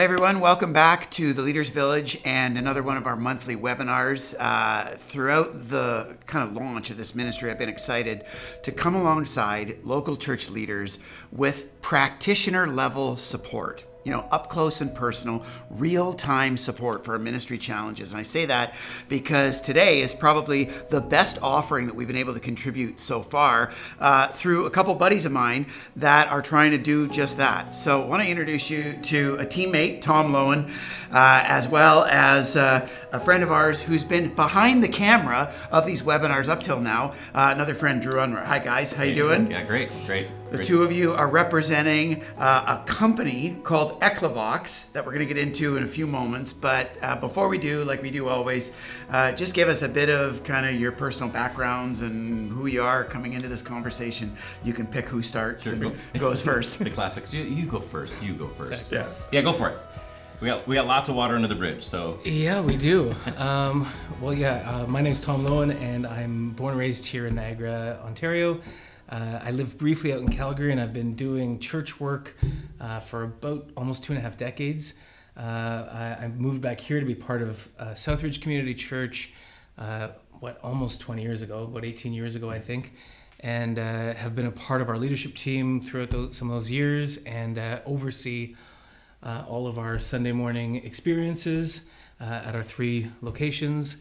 Hi everyone, welcome back to the Leaders Village and another one of our monthly webinars. Throughout the kind of launch of this ministry, I've been excited to come alongside local church leaders with practitioner level support. You know, up close and personal, real-time support for our ministry challenges. And I say that because today is probably the best offering that we've been able to contribute so far through a couple buddies of mine that are trying to do just that. So I want to introduce you to a teammate, Tom Loewen, as well as a friend of ours who's been behind the camera of these webinars up till now, another friend, Unruh. Hi guys, how you doing? Yeah, great. The two of you are representing a company called Ekklevox that we're going to get into in a few moments. But before we do, like we do always, just give us a bit of kind of your personal backgrounds and who you are coming into this conversation. You can pick who starts and goes first. The classic. You go first. Exactly. Yeah, go for it. We got lots of water under the bridge, so. Yeah, we do. My name's Tom Loewen, and I'm born and raised here in Niagara, Ontario. I lived briefly out in Calgary, and I've been doing church work for about almost 2.5 decades. I moved back here to be part of Southridge Community Church, almost 20 years ago, about 18 years ago, I think, and have been a part of our leadership team throughout some of those years, and oversee all of our Sunday morning experiences at our 3 locations.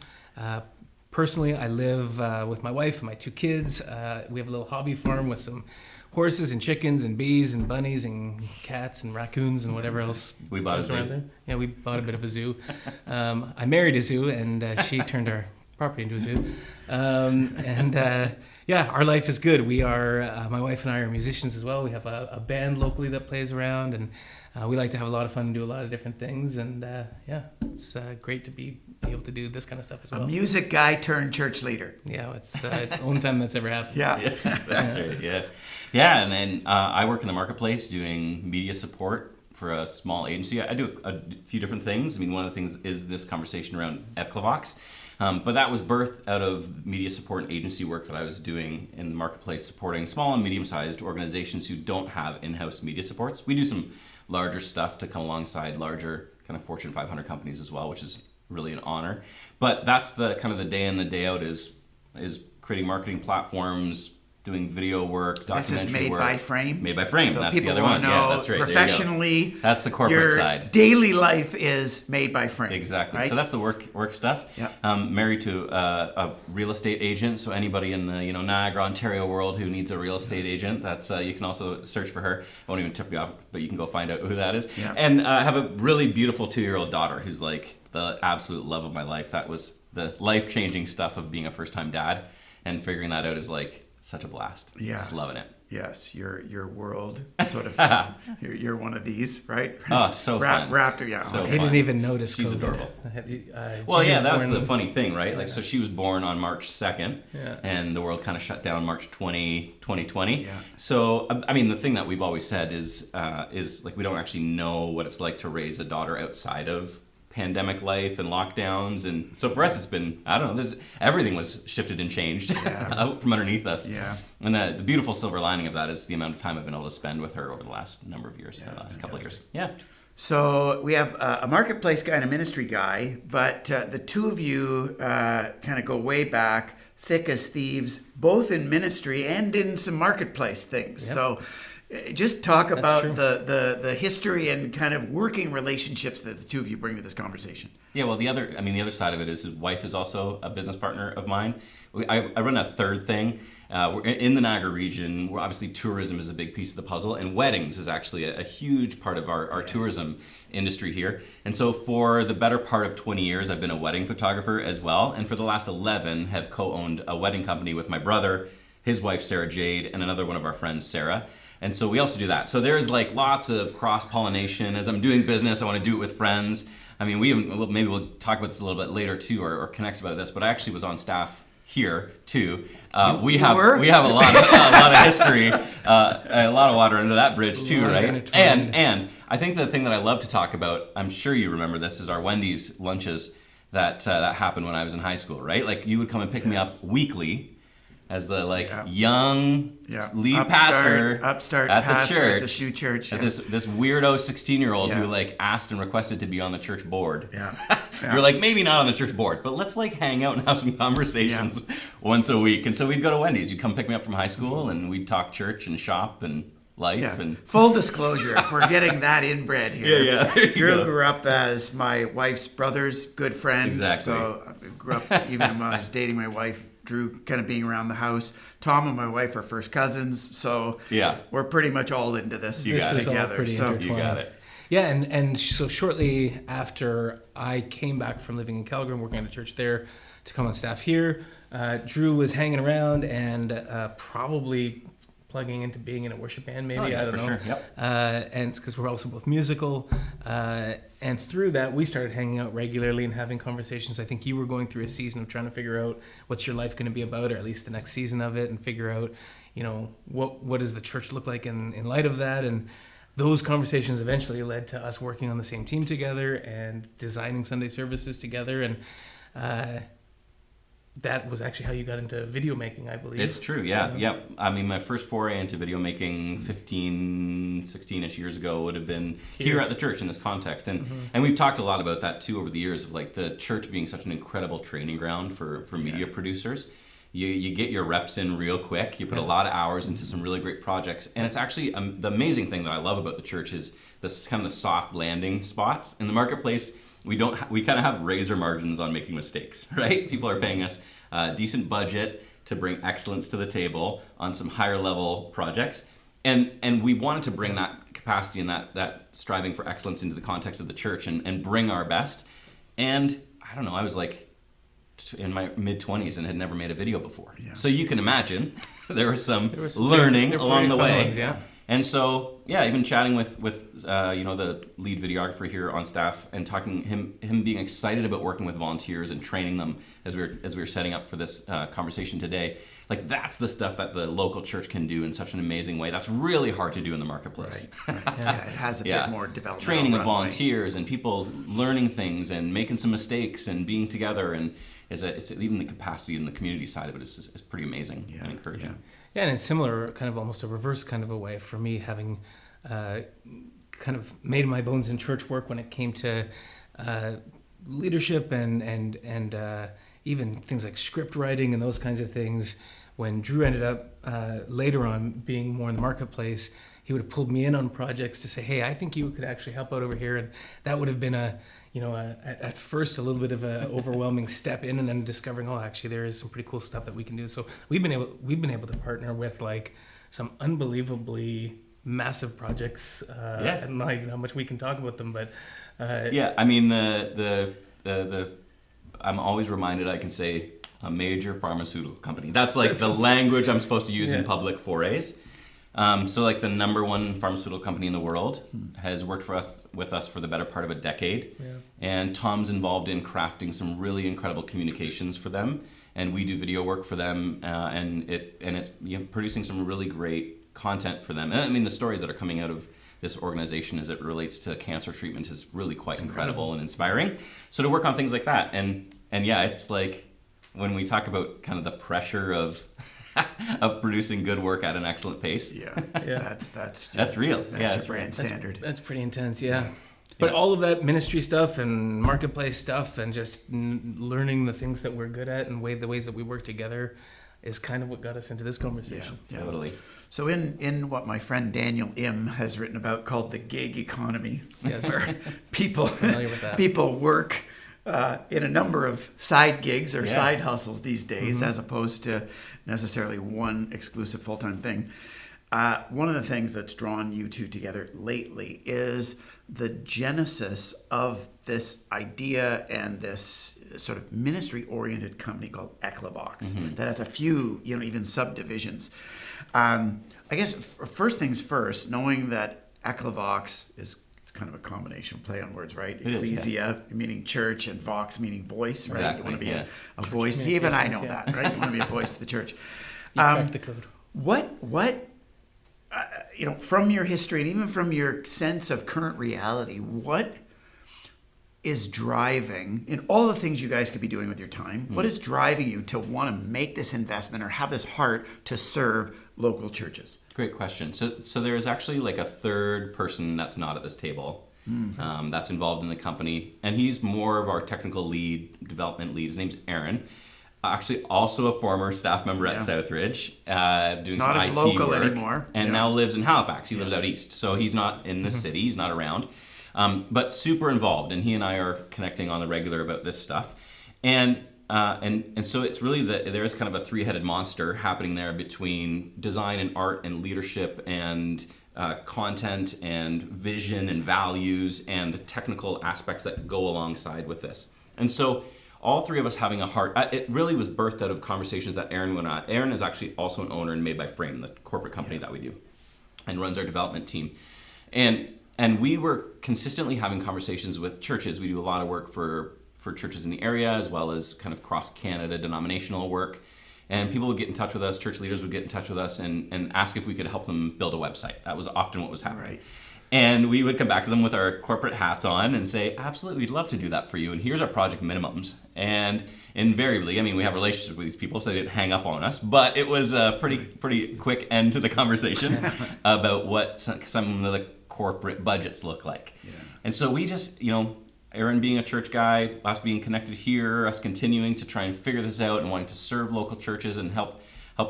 Personally, I live with my wife and my 2 kids. We have a little hobby farm with some horses and chickens and bees and bunnies and cats and raccoons and whatever else. We bought a zoo. There. Yeah, we bought a bit of a zoo. I married a zoo, and she turned our property into a zoo. Our life is good. We are, my wife and I are musicians as well. We have a band locally that plays around, and we like to have a lot of fun and do a lot of different things. And it's great to be able to do this kind of stuff as well. A music guy turned church leader. Yeah, it's the only time that's ever happened. Yeah. That's right, yeah. Yeah, and then I work in the marketplace doing media support for a small agency. I do a few different things. I mean, one of the things is this conversation around Ekklevox. But that was birthed out of media support and agency work that I was doing in the marketplace, supporting small and medium-sized organizations who don't have in-house media supports. We do some larger stuff to come alongside larger kind of Fortune 500 companies as well, which is really an honor. But that's the kind of the day in, the day out is creating marketing platforms, doing video work, documentary work. This is made by Frame? Made by Frame, so that's the other one. Yeah, that's right. Professionally, that's the corporate your side. Daily life is made by Frame. Exactly. Right? So that's the work stuff. Yeah. Married to a real estate agent. So anybody in the Niagara, Ontario world who needs a real estate agent, that's you can also search for her. I won't even tip you off, but you can go find out who that is. Yeah. And I have a really beautiful 2-year-old daughter who's like the absolute love of my life. That was the life-changing stuff of being a first-time dad, and figuring that out is like such a blast. Yes. Just loving it. Yes, your world sort of. you're one of these, right? Oh, so fun. Raptor, yeah. So I didn't even notice She's COVID. adorable. Well, yeah, that's the funny thing, right? Like, Yeah. so she was born on March 2nd, Yeah. and the world kind of shut down March 2020. Yeah. So, I mean, the thing that we've always said is like we don't actually know what it's like to raise a daughter outside of pandemic life and lockdowns, and so for us it's been, I don't know, everything was shifted and changed out from underneath us. Yeah. And the beautiful silver lining of that is the amount of time I've been able to spend with her over the last number of years, the last couple of years. Yeah. So we have a marketplace guy and a ministry guy, but the two of you kind of go way back, thick as thieves, both in ministry and in some marketplace things. Yep. So just talk about true. the history and kind of working relationships that the two of you bring to this conversation. Yeah, well, the other side of it is his wife is also a business partner of mine. I run a third thing. We're in the Niagara region, where obviously tourism is a big piece of the puzzle, and weddings is actually a huge part of our tourism industry here. And so for the better part of 20 years, I've been a wedding photographer as well, and for the last 11 have co-owned a wedding company with my brother, his wife Sarah Jade, and another one of our friends, Sarah. And so we also do that. So there's like lots of cross-pollination. As I'm doing business, I want to do it with friends. I mean, maybe we'll talk about this a little bit later too, or connect about this. But I actually was on staff here too. We have a lot of history, a lot of water under that bridge too, right? And I think the thing that I love to talk about, I'm sure you remember this, is our Wendy's lunches that happened when I was in high school, right? Like you would come and pick me up weekly as the Yeah. young Yeah. lead pastor upstart at the pastor church. at this new church. At Yeah. this weirdo 16-year-old Yeah. who asked and requested to be on the church board. Yeah. You're like, maybe not on the church board, but let's hang out and have some conversations once a week. And so we'd go to Wendy's. You'd come pick me up from high school, and we'd talk church and shop and life. Yeah. And Full disclosure, if we're getting that inbred here. Yeah. There you Drew go. grew up as my wife's brother's good friend. Exactly. So I grew up, even when I was dating my wife, Drew kind of being around the house. Tom and my wife are first cousins, so Yeah. we're pretty much all into this You got it. This is all together. pretty So You got it. Yeah, and so shortly after I came back from living in Calgary and working at a church there to come on staff here, Drew was hanging around and probably plugging into being in a worship band, maybe. Oh, yeah, I don't for know. sure. Yep. And it's because we're also both musical. And through that, we started hanging out regularly and having conversations. I think you were going through a season of trying to figure out what's your life going to be about, or at least the next season of it, and figure out, what does the church look like in light of that. And those conversations eventually led to us working on the same team together and designing Sunday services together. And that was actually how you got into video making, I believe. It's true, yeah. Yep. I mean, my first foray into video making 15, 16-ish years ago would have been here at the church in this context. And and we've talked a lot about that too over the years, of the church being such an incredible training ground for media producers. You get your reps in real quick. You put a lot of hours into some really great projects. And it's actually the amazing thing that I love about the church is this kind of the soft landing spots. In the marketplace, we kind of have razor margins on making mistakes, right? People are paying us a decent budget to bring excellence to the table on some higher level projects. And we wanted to bring that capacity and that striving for excellence into the context of the church and bring our best. And I don't know, I was in my mid-20s and had never made a video before. Yeah. So you can imagine there was some learning along the way. Ones, yeah. And so, even chatting with the lead videographer here on staff and talking him being excited about working with volunteers and training them as we were setting up for this conversation today. That's the stuff that the local church can do in such an amazing way. That's really hard to do in the marketplace. Right. Yeah, it has a bit more development. Training of volunteers and people learning things and making some mistakes and being together, and it's even the capacity and the community side of it is pretty amazing and encouraging. Yeah, and it's similar, kind of almost a reverse kind of a way for me, having kind of made my bones in church work when it came to leadership and even things like script writing and those kinds of things. When Drew ended up later on being more in the marketplace, he would have pulled me in on projects to say, hey, I think you could actually help out over here. And that would have been at first a little bit of an overwhelming step in, and then discovering, actually there is some pretty cool stuff that we can do. So we've been able to partner with some unbelievably massive projects. And not even how much we can talk about them, but I mean the I'm always reminded I can say a major pharmaceutical company. That's the language I'm supposed to use in public forays. So the number one pharmaceutical company in the world has worked with us for the better part of a decade. Yeah. And Tom's involved in crafting some really incredible communications for them. And we do video work for them, and it's producing some really great content for them. And I mean, the stories that are coming out of this organization as it relates to cancer treatment is really quite incredible and inspiring. So to work on things like that, and it's when we talk about kind of the pressure of of producing good work at an excellent pace. That's real. That's your brand standard. That's pretty intense, But all of that ministry stuff and marketplace stuff and just learning the things that we're good at and the ways that we work together is kind of what got us into this conversation. Yeah. Totally. So in what my friend Daniel Im has written about called the gig economy, where people work in a number of side gigs or side hustles these days, as opposed to necessarily one exclusive full-time thing. One of the things that's drawn you two together lately is the genesis of this idea and this sort of ministry-oriented company called Ekklevox that has a few, even subdivisions. I guess first things first, knowing that Ekklevox is kind of a combination play on words, right? Ecclesia, meaning church, and vox, meaning voice, right? Exactly, You want to be a voice. Even I know that, right? You want to be a voice to the church. You cracked the code. What from your history and even from your sense of current reality, what is driving, in all the things you guys could be doing with your time, what is driving you to want to make this investment or have this heart to serve local churches? Great question. So there is actually like a third person that's not at this table that's involved in the company, and he's more of our technical lead, development lead. His name's Aaron. Actually, also a former staff member at Southridge, doing not some as IT local work, anymore, and now lives in Halifax. He lives out east, so he's not in the city. He's not around, but super involved. And he and I are connecting on the regular about this stuff, and so it's really there is kind of a three-headed monster happening there between design and art and leadership and content and vision and values and the technical aspects that go alongside with this. And so all three of us having a heart, it really was birthed out of conversations that Aaron went on. Aaron is actually also an owner in Made by Frame, the corporate company that we do, and runs our development team. And we were consistently having conversations with churches. We do a lot of work for churches in the area, as well as kind of cross-Canada denominational work. And people would get in touch with us, church leaders would get in touch with us and ask if we could help them build a website. That was often what was happening. Right. And we would come back to them with our corporate hats on and say, absolutely, we'd love to do that for you. And here's our project minimums. And invariably, I mean, we have relationships with these people, so they didn't hang up on us. But it was a pretty quick end to the conversation about what some of the corporate budgets look like. Yeah. And so we just, Aaron being a church guy, us being connected here, us continuing to try and figure this out and wanting to serve local churches and help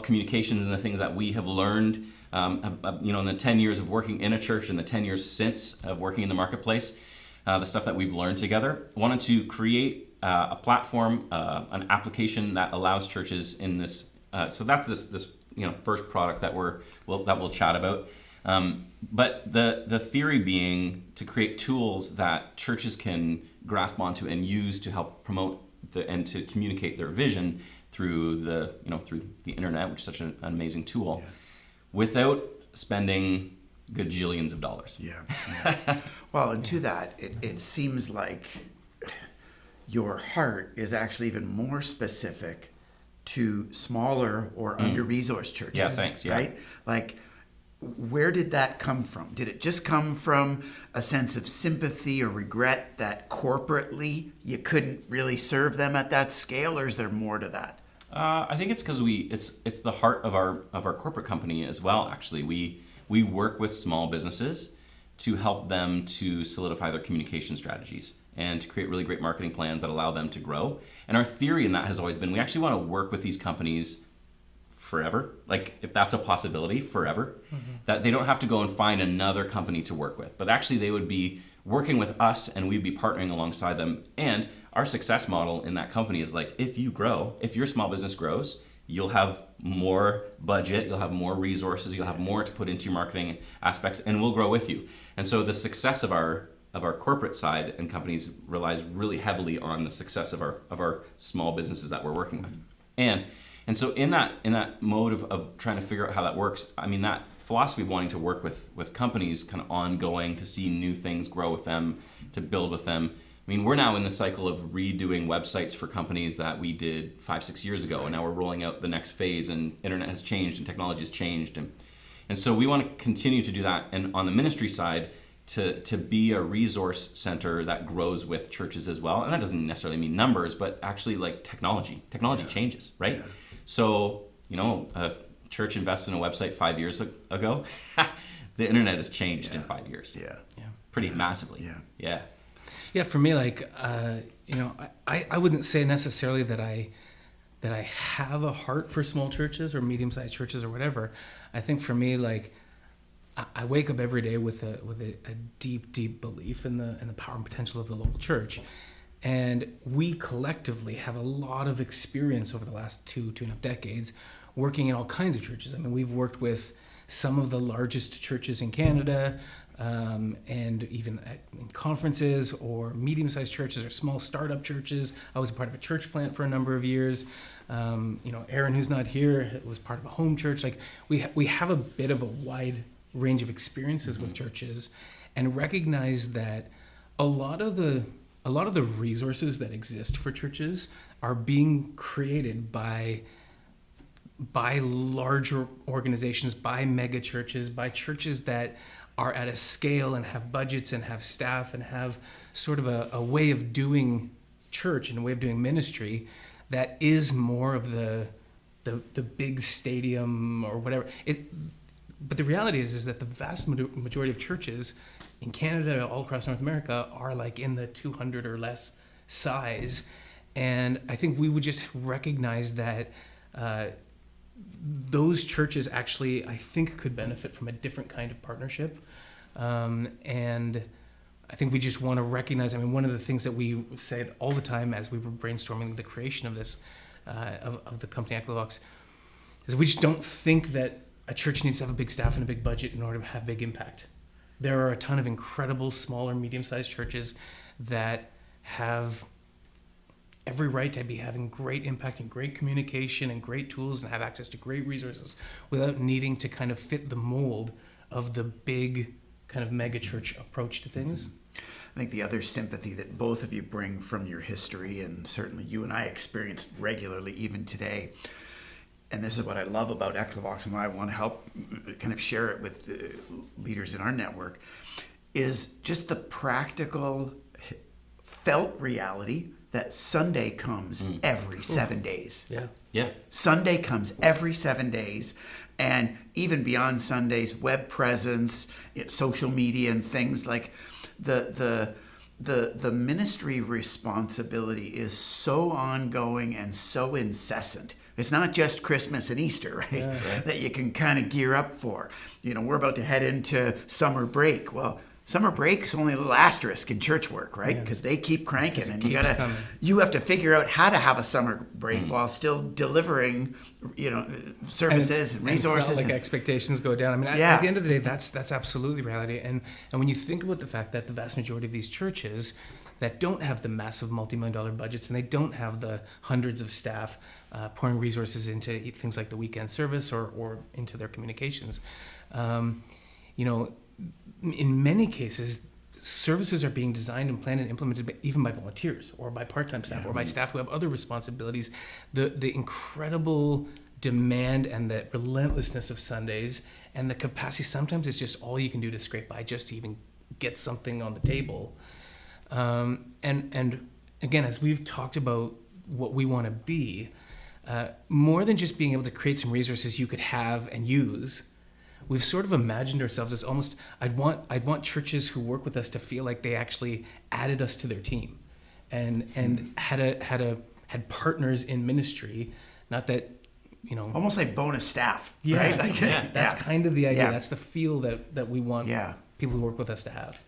communications and the things that we have learned, in the 10 years of working in a church and the 10 years since of working in the marketplace, the stuff that we've learned together. Wanted to create a platform, an application that allows churches in this. So that's this first product that we'll chat about. But the theory being to create tools that churches can grasp onto and use to help promote and to communicate their vision through the internet, which is such an amazing tool, without spending gajillions of dollars. Yeah. Well, and to that, it seems like your heart is actually even more specific to smaller or under-resourced churches. Yeah, thanks. Yeah. Right? Like, where did that come from? Did it just come from a sense of sympathy or regret that corporately you couldn't really serve them at that scale, or is there more to that? I think it's because it's the heart of our corporate company as well. Actually, we work with small businesses to help them to solidify their communication strategies and to create really great marketing plans that allow them to grow. And our theory in that has always been we actually want to work with these companies forever, like if that's a possibility, forever, that they don't have to go and find another company to work with, but actually they would be working with us and we'd be partnering alongside them. And our success model in that company is like, if your small business grows, you'll have more budget, you'll have more resources, you'll have more to put into your marketing aspects, and we'll grow with you. And so the success of our corporate side and companies relies really heavily on the success of our small businesses that we're working with. And so in that mode of trying to figure out how that works, I mean, that philosophy of wanting to work with companies kind of ongoing, to see new things grow with them, to build with them. I mean, we're now in the cycle of redoing websites for companies that we did 5-6 years ago, and now we're rolling out the next phase, and internet has changed and technology has changed. And so we want to continue to do that. And on the ministry side, to be a resource center that grows with churches as well. And that doesn't necessarily mean numbers, but actually like technology. Technology changes, right? Yeah. So, a church invests in a website 5 years ago. The internet has changed in 5 years. Yeah. Pretty massively. Yeah. Yeah, for me, like, I wouldn't say necessarily that I have a heart for small churches or medium-sized churches or whatever. I think for me, like, I wake up every day with a deep belief in the power and potential of the local church. And we collectively have a lot of experience over the last 2.5 decades working in all kinds of churches. I mean, we've worked with some of the largest churches in Canada, and even in conferences or medium-sized churches or small startup churches. I was a part of a church plant for a number of years. Aaron, who's not here, was part of a home church. Like we have a bit of a wide range of experiences with churches, and recognize that a lot of the resources that exist for churches are being created by by larger organizations, by mega churches, by churches that are at a scale and have budgets and have staff and have sort of a way of doing church and a way of doing ministry that is more of the big stadium or whatever. But the reality is that the vast majority of churches in Canada, all across North America, are like in the 200 or less size. And I think we would just recognize that those churches actually, I think, could benefit from a different kind of partnership. And I think we just want to recognize, one of the things that we said all the time as we were brainstorming the creation of this, of the company Ekklevox, is we just don't think that a church needs to have a big staff and a big budget in order to have big impact. There are a ton of incredible small or medium-sized churches that have every right to be having great impact and great communication and great tools and have access to great resources without needing to kind of fit the mold of the big kind of mega church approach to things. I think the other sympathy that both of you bring from your history, and certainly you and I experience regularly even today, and this is what I love about Ekklevox and why I want to help kind of share it with the leaders in our network, is just the practical felt reality that Sunday comes every 7 days. Yeah. Sunday comes every 7 days, and even beyond Sundays, web presence, social media, and things like the ministry responsibility is so ongoing and so incessant. It's not just Christmas and Easter, right? Yeah, right. That you can kind of gear up for. We're about to head into summer break. Well, summer break's only a little asterisk in church work, right? Because they keep cranking, and you have to figure out how to have a summer break while still delivering, services and resources. It's not like expectations go down. At the end of the day, that's absolutely reality. And when you think about the fact that the vast majority of these churches that don't have the massive multi-million-dollar budgets and they don't have the hundreds of staff pouring resources into things like the weekend service or into their communications, in many cases, services are being designed and planned and implemented even by volunteers or by part-time staff or by staff who have other responsibilities. The incredible demand and the relentlessness of Sundays and the capacity, sometimes it's just all you can do to scrape by just to even get something on the table. And again, as we've talked about what we want to be, more than just being able to create some resources you could have and use, we've sort of imagined ourselves as almost, I'd want churches who work with us to feel like they actually added us to their team and had partners in ministry, not that, almost like bonus staff, right? That's kind of the idea. Yeah. That's the feel that we want people who work with us to have.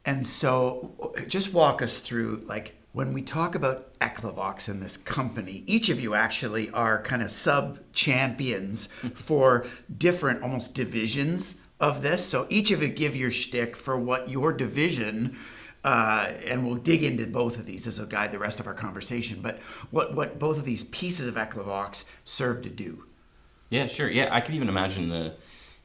And so just walk us through, when we talk about Ekklevox and this company, each of you actually are kind of sub-champions for different almost divisions of this. So each of you give your shtick for what your division, and we'll dig into both of these as will guide the rest of our conversation, but what both of these pieces of Ekklevox serve to do. Yeah, sure. Yeah, I could even imagine the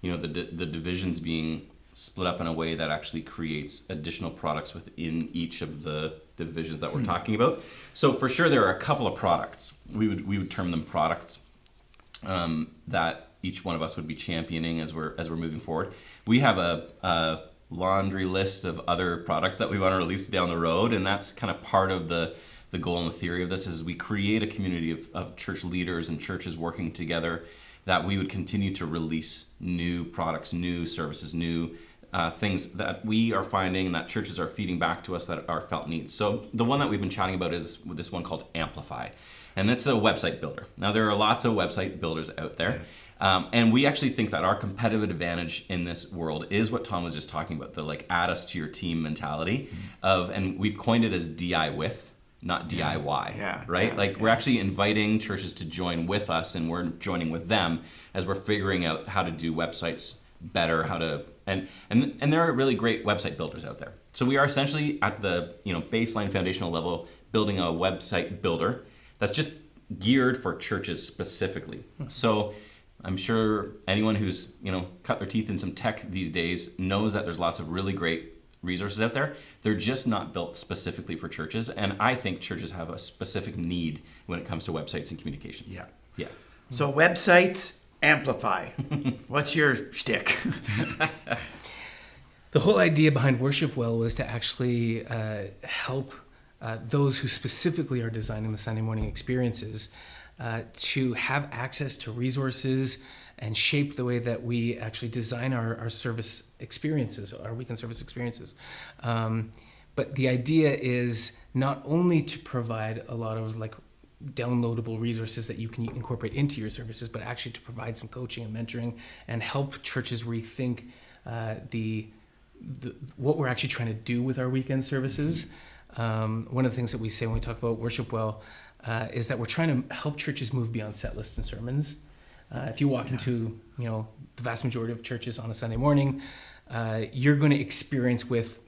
divisions being split up in a way that actually creates additional products within each of the divisions that we're talking about. So for sure, there are a couple of products. We would term them products that each one of us would be championing as we're moving forward. We have a laundry list of other products that we want to release down the road, and that's kind of part of the goal and the theory of this is we create a community of church leaders and churches working together that we would continue to release new products, new services, new things that we are finding and that churches are feeding back to us that are felt needs. So the one that we've been chatting about is this one called Amplify. And that's a website builder. Now, there are lots of website builders out there. And we actually think that our competitive advantage in this world is what Tom was just talking about, the add us to your team mentality and we've coined it as DI with, not DIY, right? We're actually inviting churches to join with us and we're joining with them as we're figuring out how to do websites better, and there are really great website builders out there. So we are essentially at the baseline foundational level building a website builder that's just geared for churches specifically. So I'm sure anyone who's cut their teeth in some tech these days knows that there's lots of really great resources out there. They're just not built specifically for churches, and I think churches have a specific need when it comes to websites and communications. Yeah. So websites, amplify. What's your shtick? The whole idea behind Worship Well was to actually help those who specifically are designing the Sunday morning experiences to have access to resources and shape the way that we actually design our service experiences, our weekend service experiences. But the idea is not only to provide a lot of like downloadable resources that you can incorporate into your services, but actually to provide some coaching and mentoring and help churches rethink what we're actually trying to do with our weekend services. One of the things that we say when we talk about Worship Well is that we're trying to help churches move beyond set lists and sermons. If you walk into, the vast majority of churches on a Sunday morning, you're going to experience with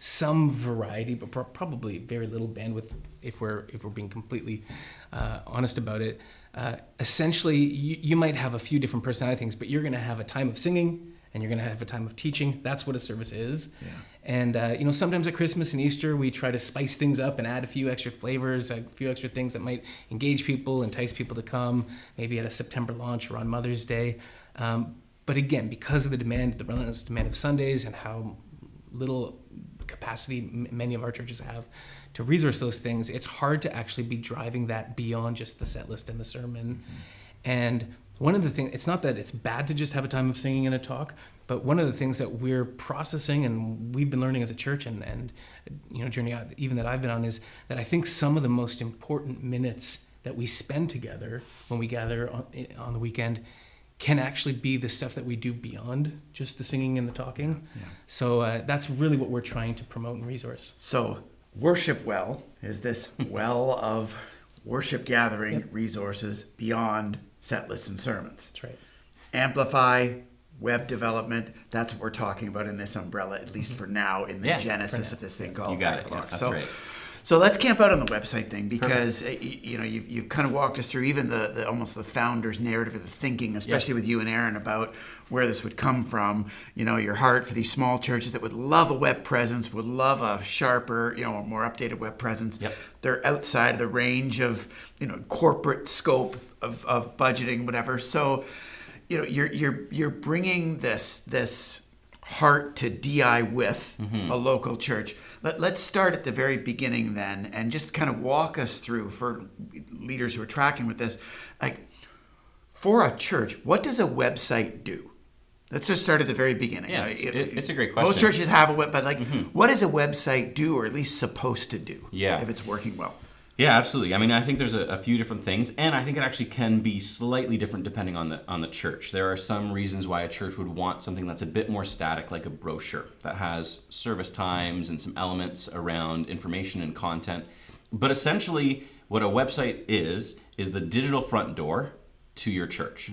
some variety, but probably very little bandwidth if we're being completely honest about it. Essentially, you might have a few different personality things, but you're going to have a time of singing and you're going to have a time of teaching. That's what a service is. Yeah. And sometimes at Christmas and Easter, we try to spice things up and add a few extra flavors, a few extra things that might engage people, entice people to come, maybe at a September launch or on Mother's Day. But again, because of the relentless demand of Sundays and how little capacity many of our churches have to resource those things, it's hard to actually be driving that beyond just the set list and the sermon. Mm-hmm. And one of the things, it's not that it's bad to just have a time of singing and a talk, but one of the things that we're processing and we've been learning as a church and journey even that I've been on is that I think some of the most important minutes that we spend together when we gather on the weekend can actually be the stuff that we do beyond just the singing and the talking. Yeah. So that's really what we're trying to promote and resource. So Worship Well is this well of worship gathering resources beyond set lists and sermons. That's right. Amplify, web development, that's what we're talking about in this umbrella, at least for now, in the genesis of this thing called You got it. Ekklevox. That's right. So let's camp out on the website thing because you've kind of walked us through even the almost the founder's narrative of the thinking, especially with you and Aaron, about where this would come from. Your heart for these small churches that would love a web presence, would love a sharper, more updated web presence. Yep. They're outside of the range of corporate scope of budgeting, whatever. So you're bringing this heart to DI with a local church. Let's start at the very beginning then and just kind of walk us through, for leaders who are tracking with this, like for a church, what does a website do? Let's just start at the very beginning. Yeah, it's a great question. Most churches have a web, but what does a website do, or at least supposed to do, if it's working well? Yeah, absolutely. I mean, I think there's a few different things, and I think it actually can be slightly different depending on the church. There are some reasons why a church would want something that's a bit more static, like a brochure that has service times and some elements around information and content. But essentially, what a website is the digital front door to your church.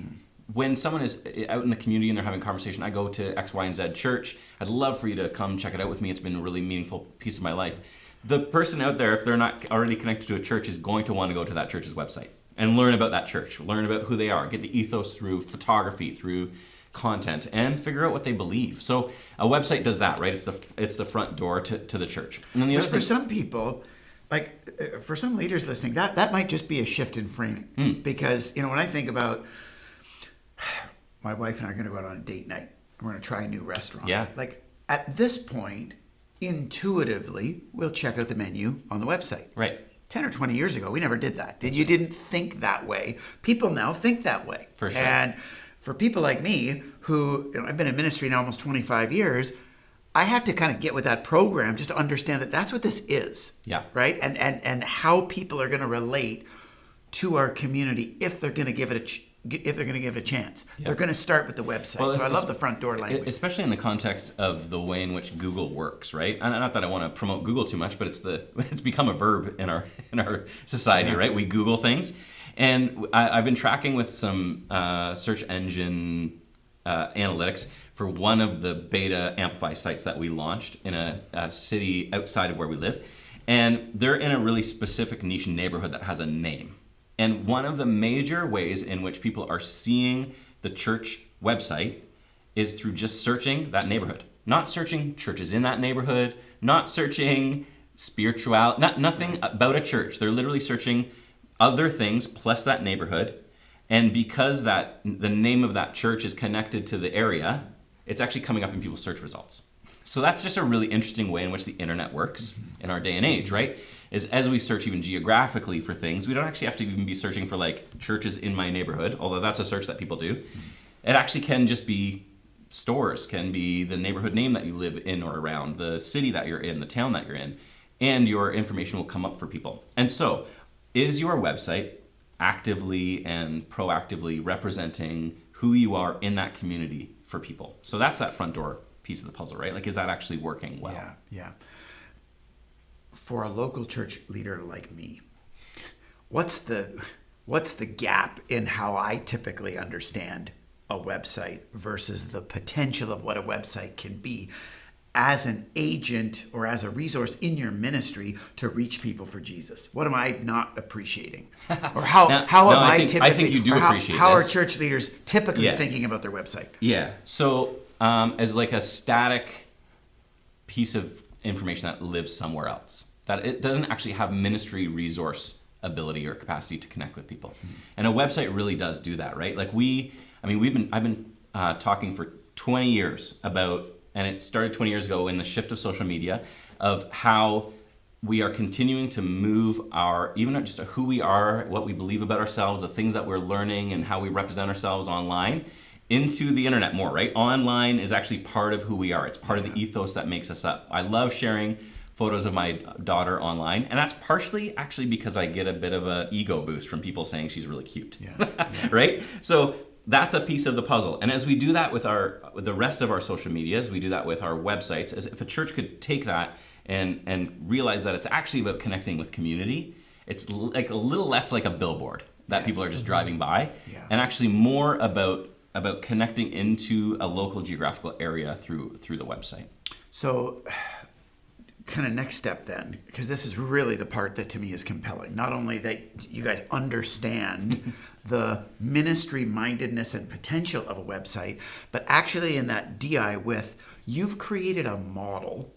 When someone is out in the community and they're having a conversation, I go to X, Y, and Z church. I'd love for you to come check it out with me. It's been a really meaningful piece of my life. The person out there, if they're not already connected to a church, is going to want to go to that church's website and learn about that church, learn about who they are, get the ethos through photography, through content, and figure out what they believe. So a website does that, right? It's the front door to the church. And then the other thing, for some people, like for some leaders listening, that might just be a shift in framing. Because when I think about my wife and I are going to go out on a date night, we're going to try a new restaurant. Yeah. Like at this point, intuitively, we'll check out the menu on the website. Right. 10 or 20 years ago, we never did that. You didn't think that way. People now think that way. For sure. And for people like me, who I've been in ministry now almost 25 years, I have to kind of get with that program just to understand that that's what this is. Yeah. Right? And how people are going to relate to our community if they're going to give it a chance. Yeah. They're going to start with the website. Well, so I love the front door language. Especially in the context of the way in which Google works, right? And not that I want to promote Google too much, but it's become a verb in our society, right? We Google things. And I've been tracking with some search engine analytics for one of the beta Amplify sites that we launched in a city outside of where we live. And they're in a really specific niche neighborhood that has a name. And one of the major ways in which people are seeing the church website is through just searching that neighborhood. Not searching churches in that neighborhood, not searching nothing about a church. They're literally searching other things plus that neighborhood. And because that the name of that church is connected to the area, it's actually coming up in people's search results. So that's just a really interesting way in which the internet works in our day and age, right? Is as we search even geographically for things, we don't actually have to even be searching for like churches in my neighborhood, although that's a search that people do. It actually can just be stores, can be the neighborhood name that you live in or around, the city that you're in, the town that you're in, and your information will come up for people. And so, is your website actively and proactively representing who you are in that community for people? So that's that front door piece of the puzzle, right? Like, is that actually working well? Yeah. For a local church leader like me, what's the gap in how I typically understand a website versus the potential of what a website can be as an agent or as a resource in your ministry to reach people for Jesus? What am I not appreciating? Or how I think you do appreciate how this. are church leaders typically thinking about their website? Yeah. So as like a static piece of information that lives somewhere else, that it doesn't actually have ministry resource ability or capacity to connect with people. And a website really does do that, right? Like I've been talking for 20 years about, and it started 20 years ago in the shift of social media, of how we are continuing to move our, even not just who we are, what we believe about ourselves, the things that we're learning and how we represent ourselves online, into the internet more, right? Online is actually part of who we are. It's part of the ethos that makes us up. I love sharing photos of my daughter online, and that's partially actually because I get a bit of an ego boost from people saying she's really cute, right? So that's a piece of the puzzle. And as we do that with the rest of our social medias, we do that with our websites, as if a church could take that and realize that it's actually about connecting with community. It's like a little less like a billboard that people are just driving by, and actually more about connecting into a local geographical area through the website. So kind of next step then, because this is really the part that to me is compelling. Not only that you guys understand the ministry mindedness and potential of a website, but actually in that DI with, you've created a model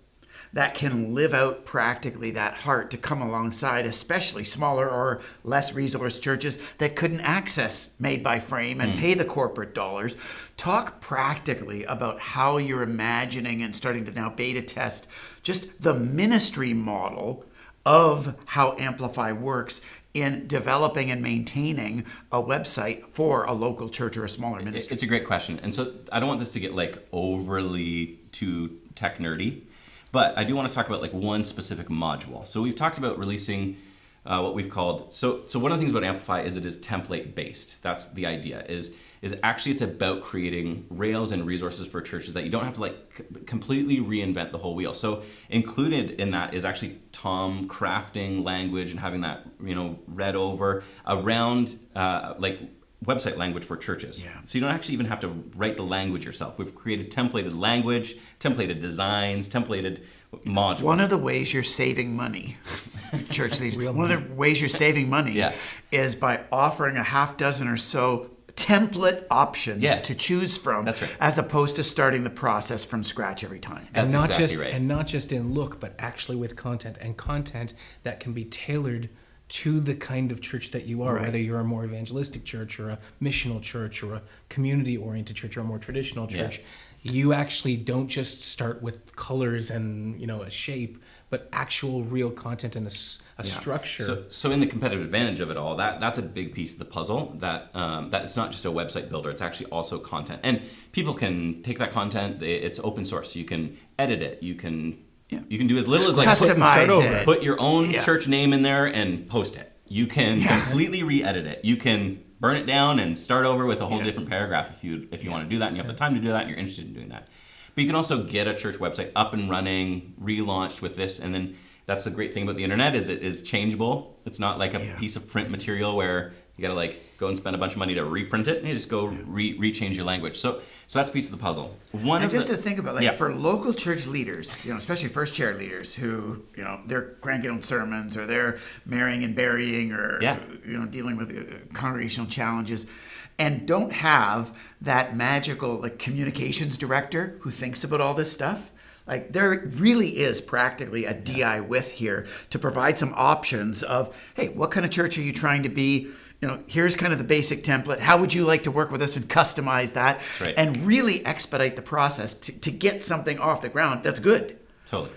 that can live out practically that heart to come alongside, especially smaller or less resourced churches that couldn't access Made by Frame and pay the corporate dollars. Talk practically about how you're imagining and starting to now beta test just the ministry model of how Amplify works in developing and maintaining a website for a local church or a smaller ministry. It's a great question. And so I don't want this to get like overly too tech nerdy, but I do want to talk about like one specific module. So we've talked about releasing what we've called, so one of the things about Amplify is it is template based. That's the idea, is actually it's about creating rails and resources for churches that you don't have to like completely reinvent the whole wheel. So included in that is actually Tom crafting language and having that, read over around like website language for churches. So you don't actually even have to write the language yourself. We've created templated language, templated designs, templated modules. One of the ways you're saving money, church leaders, one of the ways you're saving money is by offering a half dozen or so template options to choose from. That's right. As opposed to starting the process from scratch every time. That's exactly right. And not just in look, but actually with content, and content that can be tailored to the kind of church that you are, whether you're a more evangelistic church or a missional church or a community-oriented church or a more traditional church. You actually don't just start with colors and a shape, but actual real content and a structure. So in the competitive advantage of it all, that's a big piece of the puzzle. That it's not just a website builder; it's actually also content, and people can take that content. It's open source. You can edit it. You can do as little as like put your own church name in there and post it. You can completely re-edit it. You can burn it down and start over with a whole different paragraph if you want to do that and you have the time to do that and you're interested in doing that. But you can also get a church website up and running, relaunched with this, and then that's the great thing about the internet is it is changeable. It's not like a piece of print material where you got to like go and spend a bunch of money to reprint it, and you just go rechange your language. So that's a piece of the puzzle. To think about for local church leaders, especially first chair leaders who they're cranking on sermons or they're marrying and burying or dealing with congregational challenges, and don't have that magical communications director who thinks about all this stuff. Like there really is practically a DI with here to provide some options of, hey, what kind of church are you trying to be here's kind of the basic template. How would you like to work with us and customize that? That's right. And really expedite the process to get something off the ground that's good. Totally.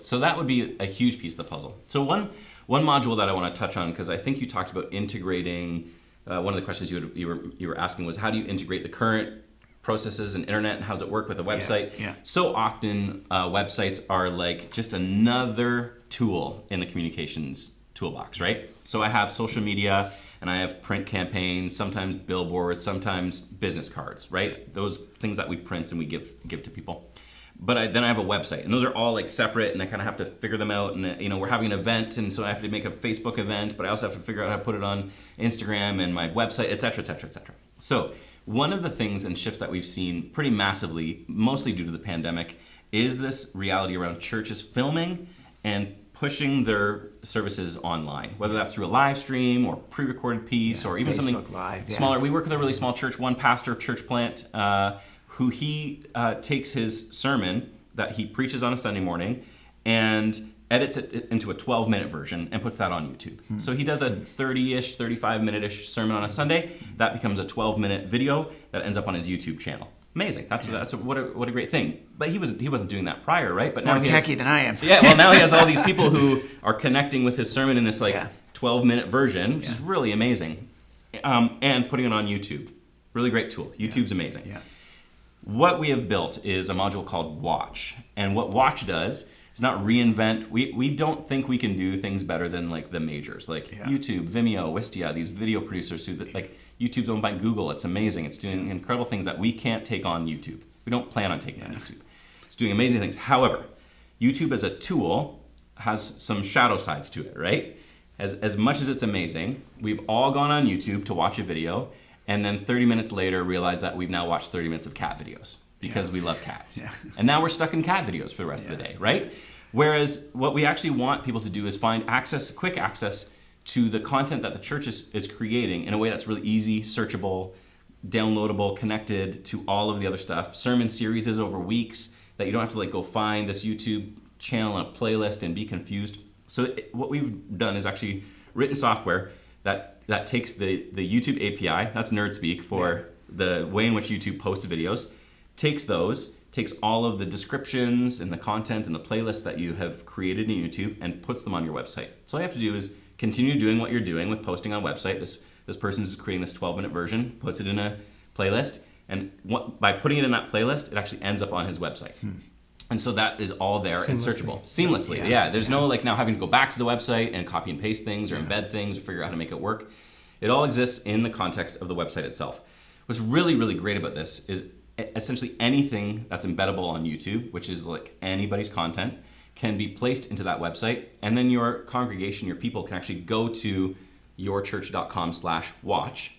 So that would be a huge piece of the puzzle. So one module that I want to touch on, because I think you talked about integrating. One of the questions you were asking was, how do you integrate the current processes and internet, and how does it work with a website? Yeah. So often websites are like just another tool in the communications toolbox, right? So I have social media and I have print campaigns, sometimes billboards, sometimes business cards, right? Those things that we print and we give to people. But then I have a website, and those are all like separate, and I kind of have to figure them out. And we're having an event, and so I have to make a Facebook event, but I also have to figure out how to put it on Instagram and my website, et cetera, et cetera, et cetera. So one of the things and shifts that we've seen pretty massively, mostly due to the pandemic, is this reality around churches filming and pushing their services online, whether that's through a live stream or pre-recorded piece or even Facebook something Live, smaller. We work with a really small church, one pastor, church plant, who he takes his sermon that he preaches on a Sunday morning and edits it into a 12-minute version and puts that on YouTube. So he does a 30-ish, 35-minute-ish sermon on a Sunday. That becomes a 12-minute video that ends up on his YouTube channel. Amazing. What a great thing. But he wasn't doing that prior, right? But More techie than I am. Yeah, well, now he has all these people who are connecting with his sermon in this 12-minute version, which is really amazing. And putting it on YouTube. Really great tool. YouTube's amazing. Yeah. What we have built is a module called Watch. And what Watch does is not reinvent. We don't think we can do things better than like the majors, like YouTube, Vimeo, Wistia, these video producers who like YouTube's owned by Google. It's amazing. It's doing incredible things that we can't take on YouTube. We don't plan on taking on YouTube. It's doing amazing things. However, YouTube as a tool has some shadow sides to it, right? As much as it's amazing, we've all gone on YouTube to watch a video and then 30 minutes later realize that we've now watched 30 minutes of cat videos because we love cats. Yeah. And now we're stuck in cat videos for the rest of the day, right? Whereas what we actually want people to do is find quick access to the content that the church is creating in a way that's really easy, searchable, downloadable, connected to all of the other stuff. Sermon series is over weeks that you don't have to like go find this YouTube channel and a playlist and be confused. So what we've done is actually written software that takes the YouTube API, that's nerd speak for the way in which YouTube posts videos, takes all of the descriptions and the content and the playlists that you have created in YouTube and puts them on your website. So all you have to do is continue doing what you're doing with posting on a website. This person's creating this 12-minute version, puts it in a playlist, and by putting it in that playlist, it actually ends up on his website. And so that is all there and searchable. Seamlessly. There's no like now having to go back to the website and copy and paste things or embed things or figure out how to make it work. It all exists in the context of the website itself. What's really, really great about this is essentially anything that's embeddable on YouTube, which is like anybody's content, can be placed into that website, and then your congregation, your people can actually go to yourchurch.com/watch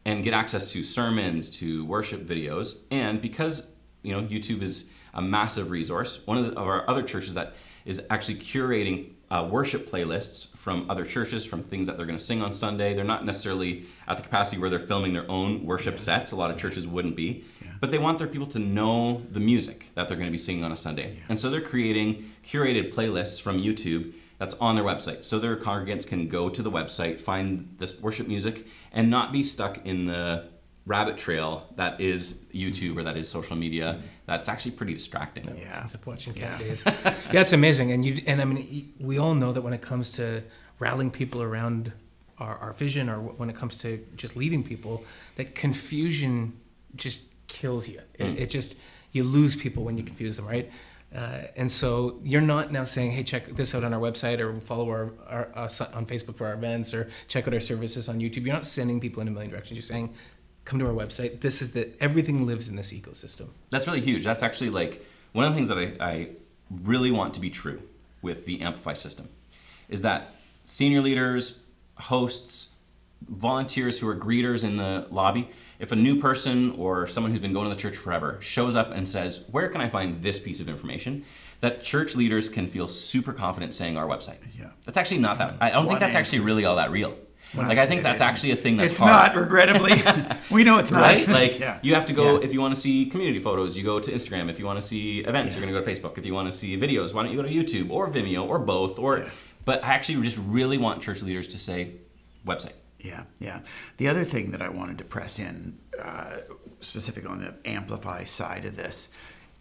and get access to sermons, to worship videos. And because YouTube is a massive resource, one of our other churches that is actually curating worship playlists from other churches, from things that they're going to sing on Sunday. They're not necessarily at the capacity where they're filming their own worship sets. A lot of churches wouldn't be. But they want their people to know the music that they're going to be singing on a Sunday. And so they're creating curated playlists from YouTube that's on their website. So their congregants can go to the website, find this worship music, and not be stuck in the rabbit trail that is YouTube or that is social media. That's actually pretty distracting. Ends up watching cat days. It's amazing. And I mean, we all know that when it comes to rallying people around our vision, or when it comes to just leading people, that confusion just kills you. It just, you lose people when you confuse them, right? And so you're not now saying, hey, check this out on our website, or follow us on Facebook for our events, or check out our services on YouTube. You're not sending people in a million directions. You're saying, come to our website. Everything lives in this ecosystem. That's really huge. That's actually like one of the things that I really want to be true with the Amplify system is that senior leaders, hosts, volunteers who are greeters in the lobby, if a new person or someone who's been going to the church forever shows up and says, where can I find this piece of information, that church leaders can feel super confident saying our website. That's actually not that. I don't think that's actually really all that real. I think that's actually a thing that's it's hard. Not, regrettably. We know it's not. Right? You have to go, if you want to see community photos, you go to Instagram. If you want to see events, you're going to go to Facebook. If you want to see videos, why don't you go to YouTube or Vimeo or both? But I actually just really want church leaders to say website. Yeah. The other thing that I wanted to press in, specifically on the Amplify side of this,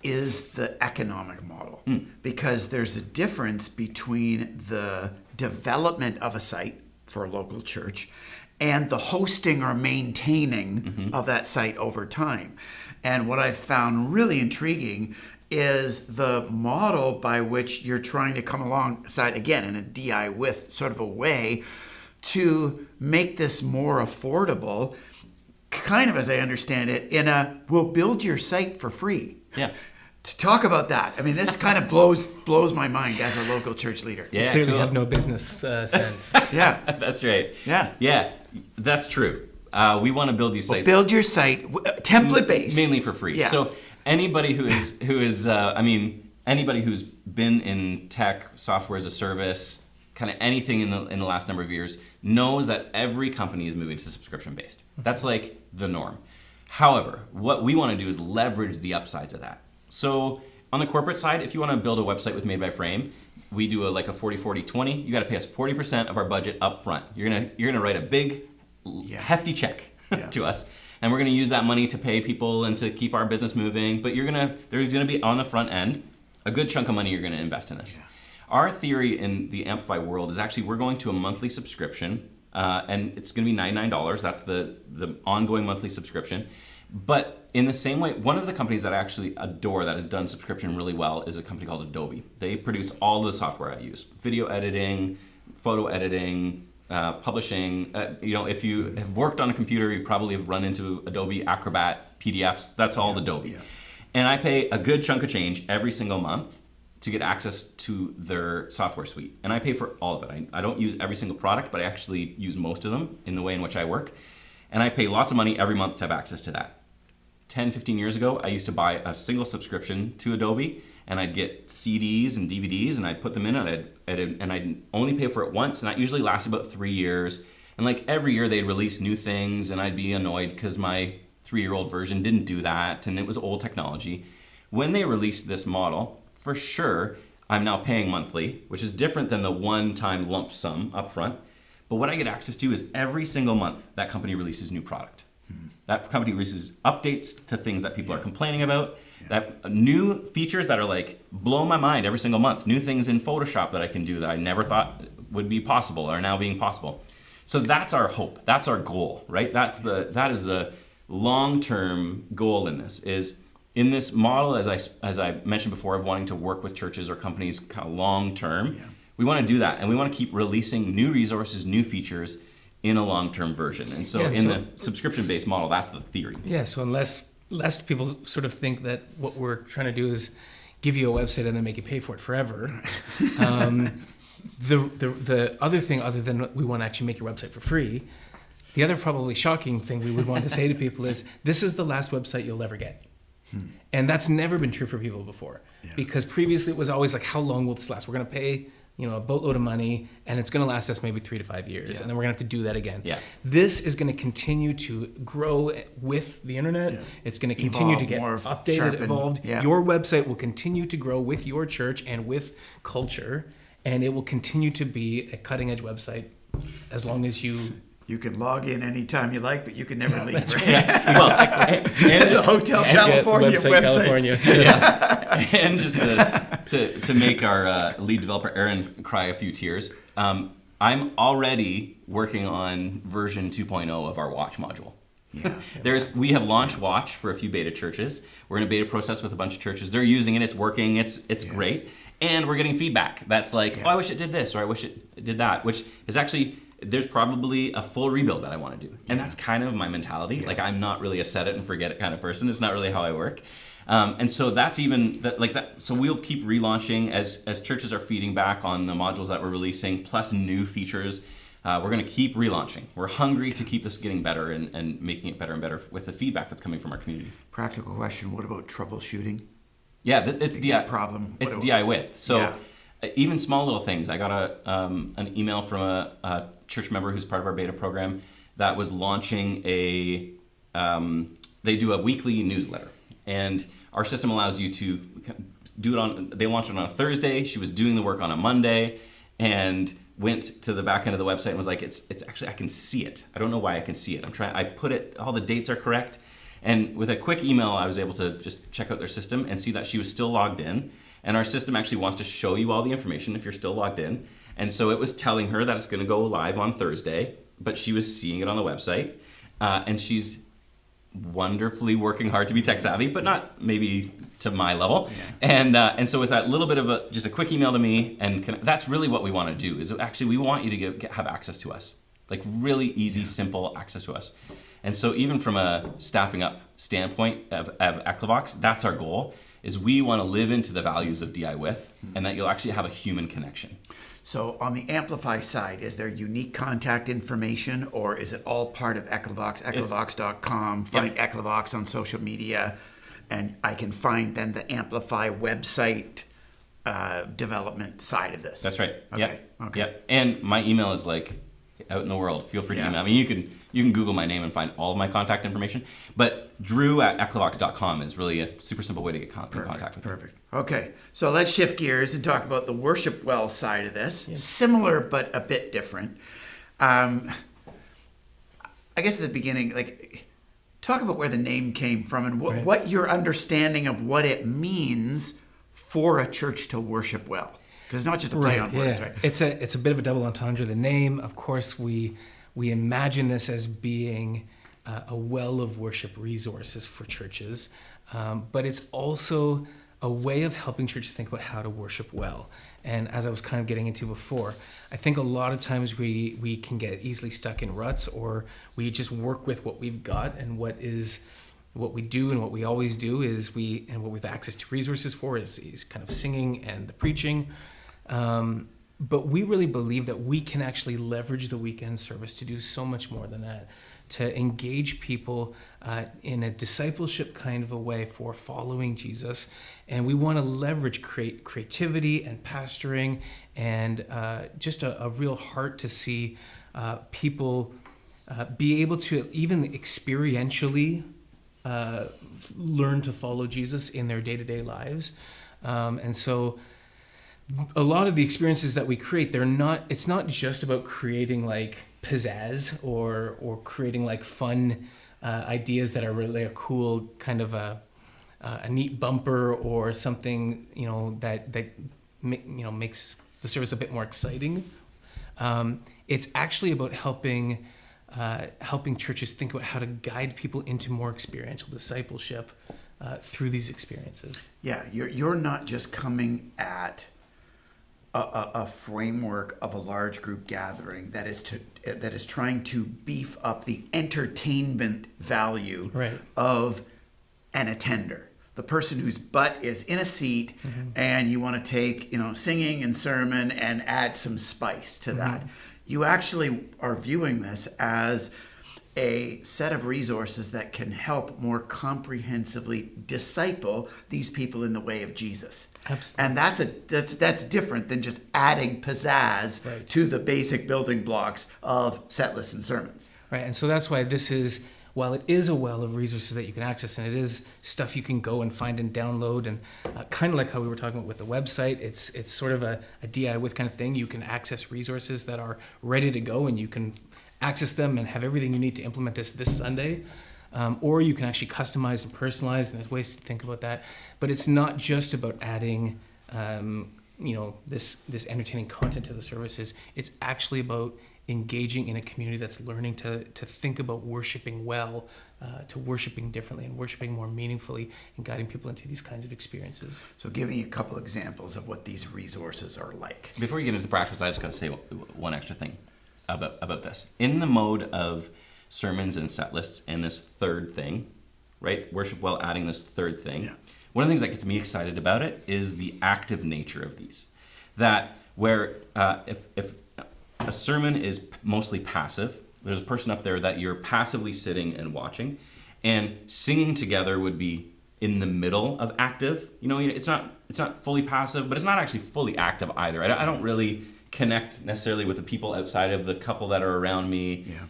is the economic model. Because there's a difference between the development of a site for a local church and the hosting or maintaining of that site over time. And what I've found really intriguing is the model by which you're trying to come alongside, again, in a DI with sort of a way to make this more affordable, kind of as I understand it, we'll build your site for free. Yeah. To talk about that, I mean, this kind of blows my mind as a local church leader. Yeah, Clearly cool. have no business sense. Yeah. That's right. Yeah. That's true. We want to build these sites. Build your site template based, mainly for free. Yeah. So anybody anybody who's been in tech, software as a service, kind of anything in the last number of years knows that every company is moving to subscription based. That's like the norm. However, what we want to do is leverage the upsides of that. So on the corporate side, if you want to build a website with Made by Frame, we do a 40-40-20. You got to pay us 40% of our budget up front. You're gonna write a big, hefty check to us, and we're gonna use that money to pay people and to keep our business moving. But there's gonna be on the front end a good chunk of money you're gonna invest in this. Yeah. Our theory in the Amplify world is actually we're going to a monthly subscription, and it's gonna be $99. That's the ongoing monthly subscription. But in the same way, one of the companies that I actually adore that has done subscription really well is a company called Adobe. They produce all the software I use: video editing, photo editing, publishing. If you have worked on a computer, you probably have run into Adobe Acrobat PDFs. That's all Adobe. Yeah. And I pay a good chunk of change every single month to get access to their software suite. And I pay for all of it. I don't use every single product, but I actually use most of them in the way in which I work. And I pay lots of money every month to have access to that. 10, 15 years ago, I used to buy a single subscription to Adobe, and I'd get CDs and DVDs, and I'd put them in, and I'd only pay for it once, and that usually lasted about 3 years. And every year they'd release new things, and I'd be annoyed because my 3-year-old version didn't do that, and it was old technology. When they released this model, for sure, I'm now paying monthly, which is different than the one-time lump sum up front. But what I get access to is every single month that company releases new product. That company releases updates to things that people are complaining about, that new features that are blow my mind every single month, new things in Photoshop that I can do that I never thought would be possible are now being possible. So that's our hope. That's our goal, right? That is the long-term goal in this, is in this model, as I mentioned before, of wanting to work with churches or companies kind of long-term. Yeah. We want to do that, and we want to keep releasing new resources, new features in a long-term version. And so the subscription-based model, that's the theory. Yeah, so unless people sort of think that what we're trying to do is give you a website and then make you pay for it forever. The other thing, other than we want to actually make your website for free, the other probably shocking thing we would want to say to people is, this is the last website you'll ever get. And that's never been true for people before. Yeah. Because previously it was always how long will this last? We're going to pay a boatload of money, and it's going to last us maybe 3 to 5 years, and then we're going to have to do that again. Yeah. This is going to continue to grow with the internet. Yeah. It's going to continue to get updated, evolved. Yeah. Your website will continue to grow with your church and with culture, and it will continue to be a cutting-edge website as long as you... You can log in anytime you like, but you can never leave. Right? Yeah. Well, and the Hotel California website. California. Yeah. And just to make our lead developer Aaron cry a few tears, I'm already working on version 2.0 of our Watch module. Yeah. We have launched Watch for a few beta churches. We're in a beta process with a bunch of churches. They're using it. It's working. It's great. And we're getting feedback that's oh, I wish it did this, or I wish it did that, which is actually... There's probably a full rebuild that I want to do. And that's kind of my mentality. Yeah. I'm not really a set it and forget it kind of person. It's not really how I work. And so that's even that. So we'll keep relaunching as churches are feeding back on the modules that we're releasing, plus new features. We're going to keep relaunching. We're hungry to keep this getting better and making it better and better with the feedback that's coming from our community. Practical question: what about troubleshooting? Yeah, it's DI problem. It's DI with. So even small little things. I got an email from a church member who's part of our beta program that was launching they do a weekly newsletter, and our system allows you to do it they launched it on a Thursday. She was doing the work on a Monday, and went to the back end of the website and was like, it's actually, I can see it. I don't know why I can see it. I put it, all the dates are correct. And with a quick email, I was able to just check out their system and see that she was still logged in. And our system actually wants to show you all the information if you're still logged in. And so it was telling her that it's going to go live on Thursday, but she was seeing it on the website. And she's wonderfully working hard to be tech savvy, but not maybe to my level. Yeah. And so with that little bit of just a quick email to me, and that's really what we want to do, is actually we want you to have access to us. Like really easy, simple access to us. And so even from a staffing up standpoint of Ekklevox, that's our goal, is we want to live into the values of DI with, and that you'll actually have a human connection. So on the Amplify side, is there unique contact information, or is it all part of Ecclevox, Ekklevox.com, find Ekklevox on social media, and I can find then the Amplify website development side of this? That's right. Okay. Okay. Yep. And my email is like out in the world. Feel free to email. I mean, you can Google my name and find all of my contact information. But Drew@Ekklevox.com is really a super simple way to get in contact with me. Perfect. Okay, so let's shift gears and talk about the worship well side of this. Yes. Similar, but a bit different. I guess at the beginning, like, talk about where the name came from and what your understanding of what it means for a church to worship well. Because it's not just a play on words, right? It's a bit of a double entendre. The name, of course, we imagine this as being a well of worship resources for churches, but it's also a way of helping churches think about how to worship well. And as I was kind of getting into before, I think a lot of times we can get easily stuck in ruts, or we just work with what we've got, and what we do and what we always do is what we've access to resources for is kind of singing and the preaching. But we really believe that we can actually leverage the weekend service to do so much more than that, to engage people in a discipleship kind of a way for following Jesus. And we want to leverage creativity and pastoring and just a real heart to see people be able to even experientially learn to follow Jesus in their day-to-day lives. And so a lot of the experiences that we create, it's not just about creating like pizzazz or creating like fun ideas that are really a cool kind of a neat bumper or something, that makes the service a bit more exciting. It's actually about helping churches think about how to guide people into more experiential discipleship through these experiences. Yeah, you're not just coming at a framework of a large group gathering that is trying to beef up the entertainment value of an attender, the person whose butt is in a seat, and you want to take singing and sermon and add some spice to that. You actually are viewing this as a set of resources that can help more comprehensively disciple these people in the way of Jesus. Absolutely. And that's different than just adding pizzazz to the basic building blocks of Setlists and sermons. Right, and so that's why this is, while it is a well of resources that you can access, and it is stuff you can go and find and download, and kind of like how we were talking about with the website, it's sort of a DIY with kind of thing. You can access resources that are ready to go, and you can access them and have everything you need to implement this Sunday. Or you can actually customize and personalize, and there's ways to think about that. But it's not just about adding, this entertaining content to the services. It's actually about engaging in a community that's learning to think about worshiping well, to worshiping differently and worshiping more meaningfully, and guiding people into these kinds of experiences. So give me a couple examples of what these resources are like. Before you get into practice, I just got to say one extra thing about this. In the mode of sermons and set lists and this third thing, right? Worship well, adding this third thing. Yeah. One of the things that gets me excited about it is the active nature of these. That where if a sermon is mostly passive, there's a person up there that you're passively sitting and watching, and singing together would be in the middle of active. It's not fully passive, but it's not actually fully active either. I don't really connect necessarily with the people outside of the couple that are around me. Yeah.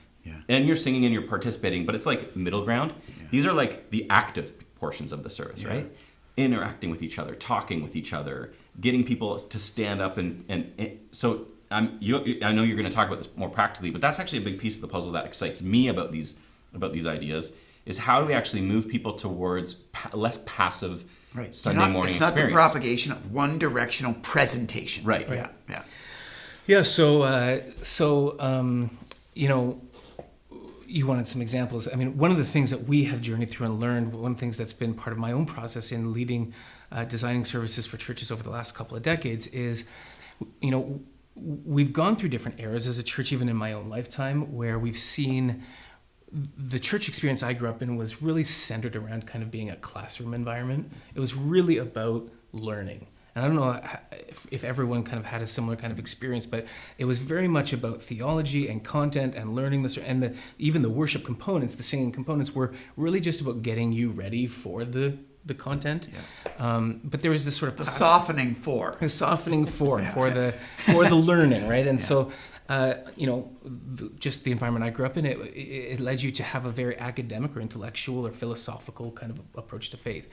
And you're singing and you're participating, but it's like middle ground. Yeah. These are like the active portions of the service, right? Interacting with each other, talking with each other, getting people to stand up and so I know you're going to talk about this more practically, but that's actually a big piece of the puzzle that excites me about these ideas, is how do we actually move people towards less passive Sunday morning It's not experience. the propagation of one-directional presentation. Right. Yeah. Yeah. So you wanted some examples. I mean, one of the things that we have journeyed through and learned, one of the things that's been part of my own process in leading designing services for churches over the last couple of decades is, we've gone through different eras as a church, even in my own lifetime, where we've seen the church experience I grew up in was really centered around kind of being a classroom environment. It was really about learning. And I don't know if everyone kind of had a similar kind of experience, but it was very much about theology and content and learning this, and even the worship components, the singing components, were really just about getting you ready for the content. Yeah. But there was this sort of the softening for the learning, right? And so just the environment I grew up in, it led you to have a very academic or intellectual or philosophical kind of approach to faith.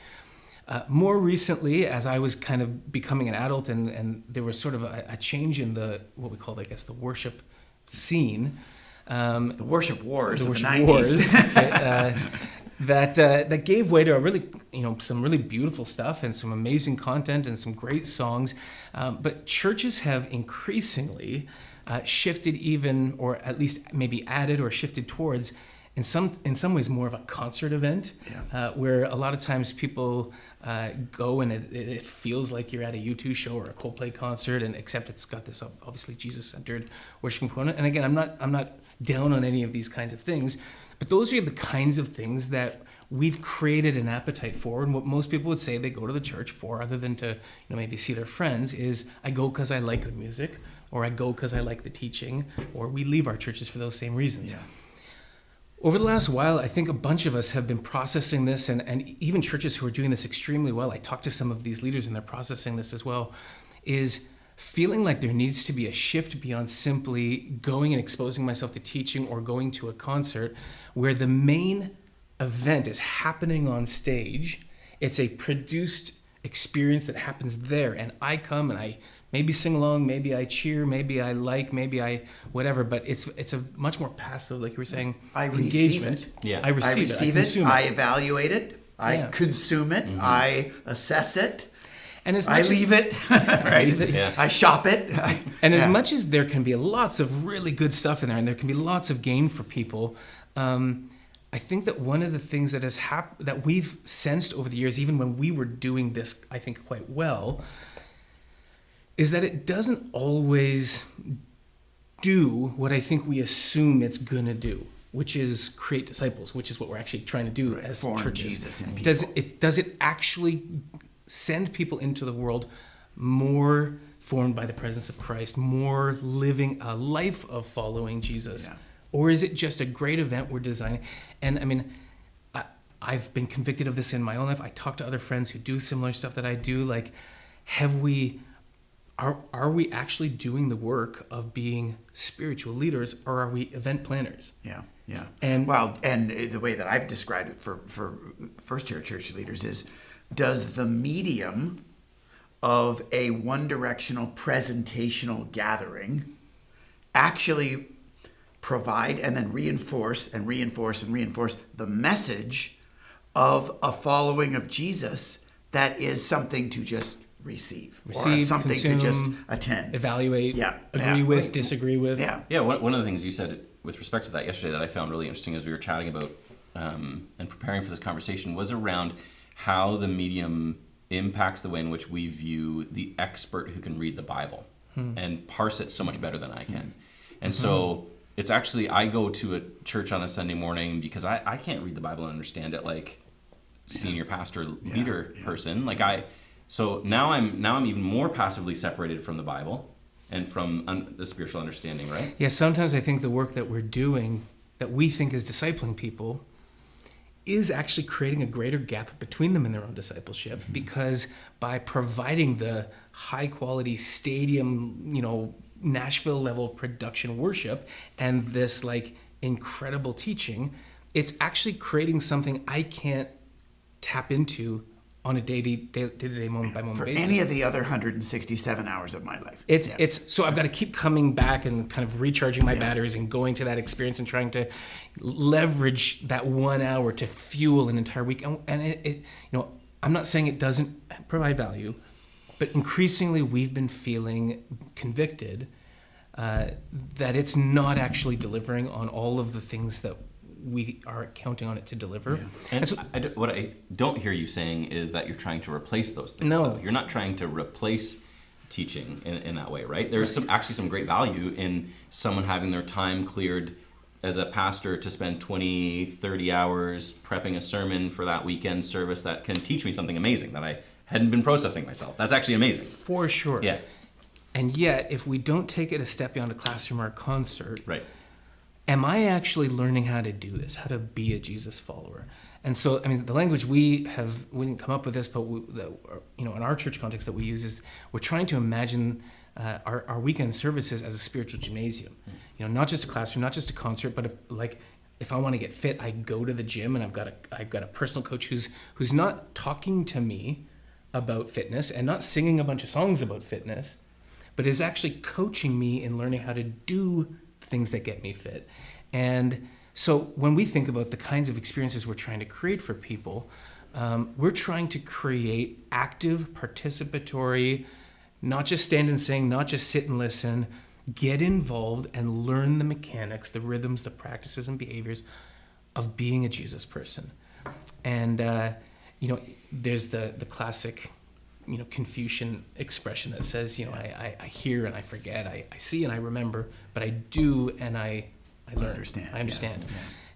More recently, as I was kind of becoming an adult, and there was sort of a change in what we called, I guess, the worship scene. The worship wars of the 90s. That gave way to some really beautiful stuff and some amazing content and some great songs. But churches have increasingly shifted even, or at least maybe added or shifted towards, in some ways, more of a concert event, where a lot of times people go and it feels like you're at a U2 show or a Coldplay concert, and except it's got this obviously Jesus-centered worship component. And again, I'm not down on any of these kinds of things, but those are the kinds of things that we've created an appetite for. And what most people would say they go to the church for, other than to maybe see their friends, is I go because I like the music, or I go because I like the teaching, or we leave our churches for those same reasons. Yeah. Over the last while, I think a bunch of us have been processing this, and even churches who are doing this extremely well, I talked to some of these leaders and they're processing this as well, is feeling like there needs to be a shift beyond simply going and exposing myself to teaching or going to a concert, where the main event is happening on stage. It's a produced experience that happens there, and I come and I maybe sing along, maybe I cheer, maybe I maybe I whatever, but it's a much more passive, like you were saying, engagement. I receive it. I evaluate it. I consume it. Mm-hmm. I assess it. And I leave it. Right? Yeah. I shop it. And as much as there can be lots of really good stuff in there, and there can be lots of gain for people, I think that one of the things that has that we've sensed over the years, even when we were doing this, I think quite well, is that it doesn't always do what I think we assume it's going to do, which is create disciples, which is what we're actually trying to do as churches. Does it actually send people into the world more formed by the presence of Christ, more living a life of following Jesus? Yeah. Or is it just a great event we're designing? And I mean, I've been convicted of this in my own life. I talk to other friends who do similar stuff that I do. Like, are we actually doing the work of being spiritual leaders, or are we event planners? Yeah. And the way that I've described it for first-year church leaders is, does the medium of a one-directional presentational gathering actually provide and then reinforce the message of a following of Jesus that is something to just receive or something consume, to just attend, evaluate, agree with, disagree with. One of the things you said with respect to that yesterday that I found really interesting as we were chatting about and preparing for this conversation was around how the medium impacts the way in which we view the expert who can read the Bible and parse it so much better than I can. And so it's actually, I go to a church on a Sunday morning because I can't read the Bible and understand it like senior pastor leader person. So now I'm even more passively separated from the Bible and from the spiritual understanding, right? Yeah, sometimes I think the work that we're doing, that we think is discipling people, is actually creating a greater gap between them in their own discipleship, because by providing the high quality stadium, Nashville level production worship and this like incredible teaching, it's actually creating something I can't tap into on a day-to-day, moment-by-moment For basis. any of the other 167 hours of my life. It's so I've got to keep coming back and kind of recharging my batteries and going to that experience and trying to leverage that 1 hour to fuel an entire week. And it I'm not saying it doesn't provide value, but increasingly we've been feeling convicted that it's not actually delivering on all of the things that we are counting on it to deliver. Yeah. And so, what I don't hear you saying is that you're trying to replace those things. No. Though. You're not trying to replace teaching in that way, right? There's actually some great value in someone having their time cleared as a pastor to spend 20, 30 hours prepping a sermon for that weekend service that can teach me something amazing that I hadn't been processing myself. That's actually amazing. For sure. Yeah. And yet, if we don't take it a step beyond a classroom or a concert, Right. am I actually learning how to do this, how to be a Jesus follower? And so, I mean, the language we didn't come up with this, but in our church context that we use is we're trying to imagine our weekend services as a spiritual gymnasium. Not just a classroom, not just a concert, but like if I want to get fit, I go to the gym and I've got a personal coach who's not talking to me about fitness and not singing a bunch of songs about fitness, but is actually coaching me in learning how to do things that get me fit. And so when we think about the kinds of experiences we're trying to create for people, we're trying to create active, participatory, not just stand and sing, not just sit and listen, get involved and learn the mechanics, the rhythms, the practices and behaviors of being a Jesus person. And, there's the classic Confucian expression that says, I hear and I forget, I see and I remember, but I do and I learn. I understand. Yeah.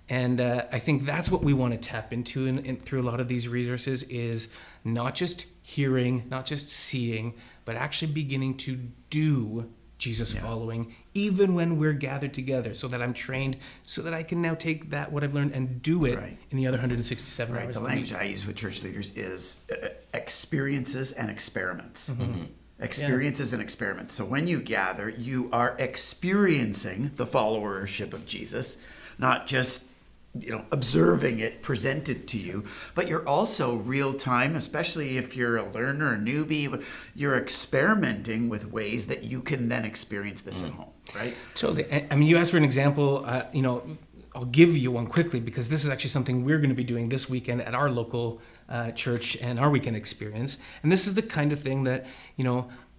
And I think that's what we want to tap into and through a lot of these resources is not just hearing, not just seeing, but actually beginning to do Jesus following, even when we're gathered together, so that I'm trained, so that I can now take what I've learned and do it in the other 167 hours. The language I use with church leaders is experiences and experiments. Mm-hmm. Experiences and experiments. So when you gather, you are experiencing the followership of Jesus, not just observing it presented to you, but you're also real time, especially if you're a learner, a newbie, you're experimenting with ways that you can then experience this at home, right? Totally. I mean, you asked for an example, I'll give you one quickly because this is actually something we're going to be doing this weekend at our local church and our weekend experience. And this is the kind of thing that,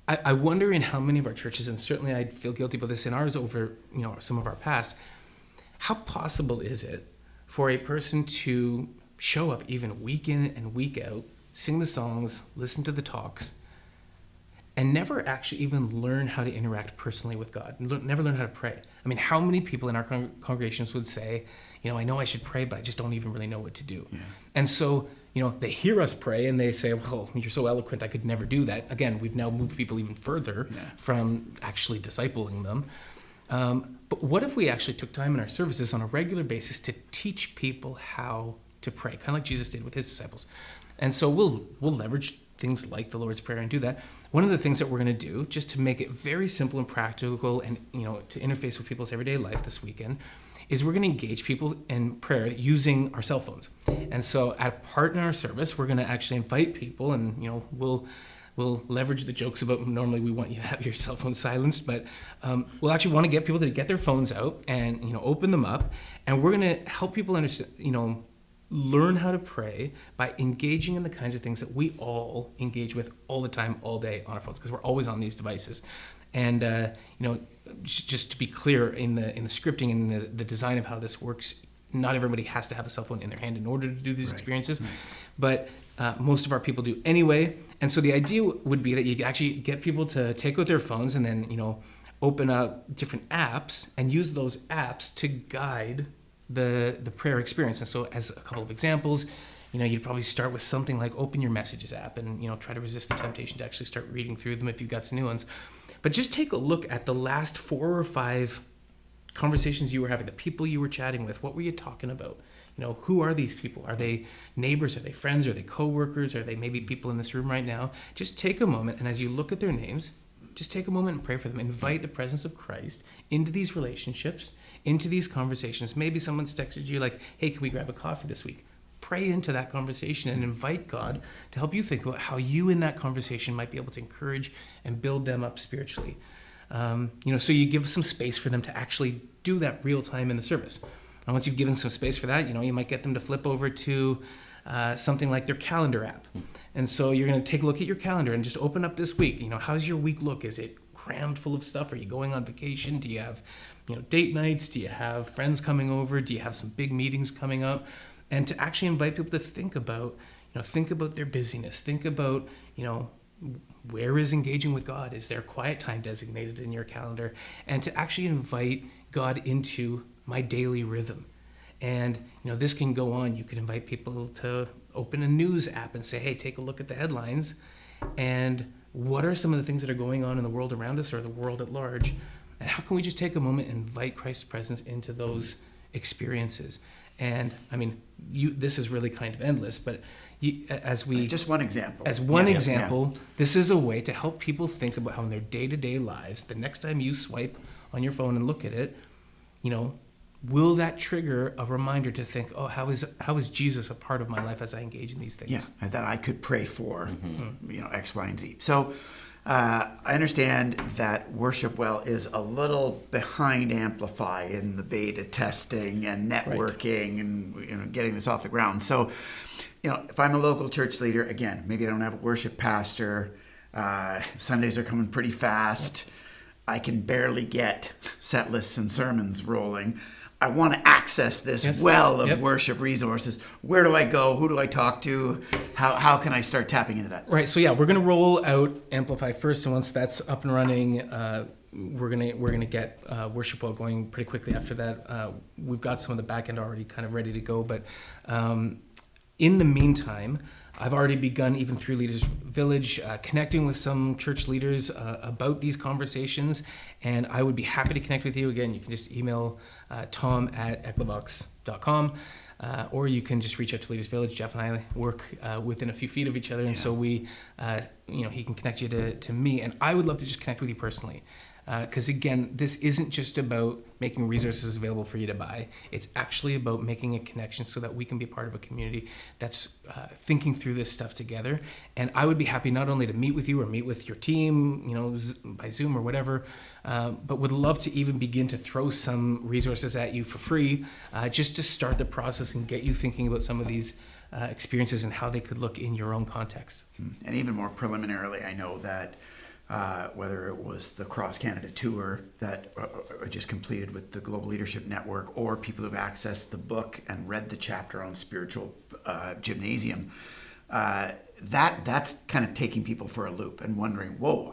I wonder in how many of our churches, and certainly I feel guilty about this in ours over, some of our past, how possible is it for a person to show up even week in and week out, sing the songs, listen to the talks, and never actually even learn how to interact personally with God, never learn how to pray? I mean, how many people in our congregations would say, I know I should pray, but I just don't even really know what to do. Yeah. And so, they hear us pray and they say, well, you're so eloquent, I could never do that. Again, we've now moved people even further from actually discipling them. But what if we actually took time in our services on a regular basis to teach people how to pray, kind of like Jesus did with his disciples? And so we'll leverage things like the Lord's Prayer and do that. One of the things that we're going to do, just to make it very simple and practical and to interface with people's everyday life this weekend, is we're going to engage people in prayer using our cell phones. And so at a part in our service, we're going to actually invite people, and we'll leverage the jokes about normally we want you to have your cell phone silenced, but we'll actually want to get people to get their phones out and open them up, and we're going to help people understand, learn how to pray by engaging in the kinds of things that we all engage with all the time, all day on our phones, because we're always on these devices. And just to be clear, in the scripting and the design of how this works, not everybody has to have a cell phone in their hand in order to do these experiences, but most of our people do anyway. And so the idea would be that you actually get people to take out their phones and then, open up different apps and use those apps to guide the prayer experience. And so as a couple of examples, you'd probably start with something like open your Messages app and, try to resist the temptation to actually start reading through them if you've got some new ones. But just take a look at the last 4 or 5 conversations you were having, the people you were chatting with. What were you talking about? Who are these people? Are they neighbors? Are they friends? Are they coworkers? Are they maybe people in this room right now? Just take a moment, and as you look at their names, just take a moment and pray for them. Invite the presence of Christ into these relationships, into these conversations. Maybe someone's texted you like, hey, can we grab a coffee this week? pray into that conversation and invite God to help you think about how you in that conversation might be able to encourage and build them up spiritually. So you give some space for them to actually do that real time in the service. And once you've given some space for that, you might get them to flip over to something like their calendar app. And so you're going to take a look at your calendar and just open up this week. How's your week look? Is it crammed full of stuff? Are you going on vacation? Do you have, date nights? Do you have friends coming over? Do you have some big meetings coming up? And to actually invite people to think about their busyness. Think about, where is engaging with God? Is there quiet time designated in your calendar? And to actually invite God into my daily rhythm. And, this can go on. You could invite people to open a news app and say, hey, take a look at the headlines. And what are some of the things that are going on in the world around us or the world at large? And how can we just take a moment and invite Christ's presence into those experiences? And this is really kind of endless, but just one example. This is a way to help people think about how in their day-to-day lives, the next time you swipe on your phone and look at it, will that trigger a reminder to think, oh, how is Jesus a part of my life as I engage in these things? Yeah, and that I could pray for, X, Y, and Z. So I understand that Worship Well is a little behind Amplify in the beta testing and networking and getting this off the ground. So, if I'm a local church leader, again, maybe I don't have a worship pastor, Sundays are coming pretty fast, I can barely get set lists and sermons rolling. I want to access this well of worship resources. Where do I go? Who do I talk to? How can I start tapping into that? Right. So we're going to roll out Amplify first, and once that's up and running, we're gonna get Worship Well going pretty quickly after that. We've got some of the back end already kind of ready to go, but in the meantime, I've already begun, even through Leaders Village, connecting with some church leaders about these conversations, and I would be happy to connect with you. Again, you can just email tom@ekklevox.com, or you can just reach out to Leaders Village. Jeff and I work within a few feet of each other, and so we, he can connect you to me, and I would love to just connect with you personally. Because again, this isn't just about making resources available for you to buy. It's actually about making a connection so that we can be part of a community that's thinking through this stuff together. And I would be happy not only to meet with you or meet with your team, by Zoom or whatever, but would love to even begin to throw some resources at you for free, just to start the process and get you thinking about some of these experiences and how they could look in your own context. And even more preliminarily, I know that whether it was the Cross Canada tour that I just completed with the Global Leadership Network, or people who've accessed the book and read the chapter on spiritual gymnasium, that's kind of taking people for a loop and wondering, whoa,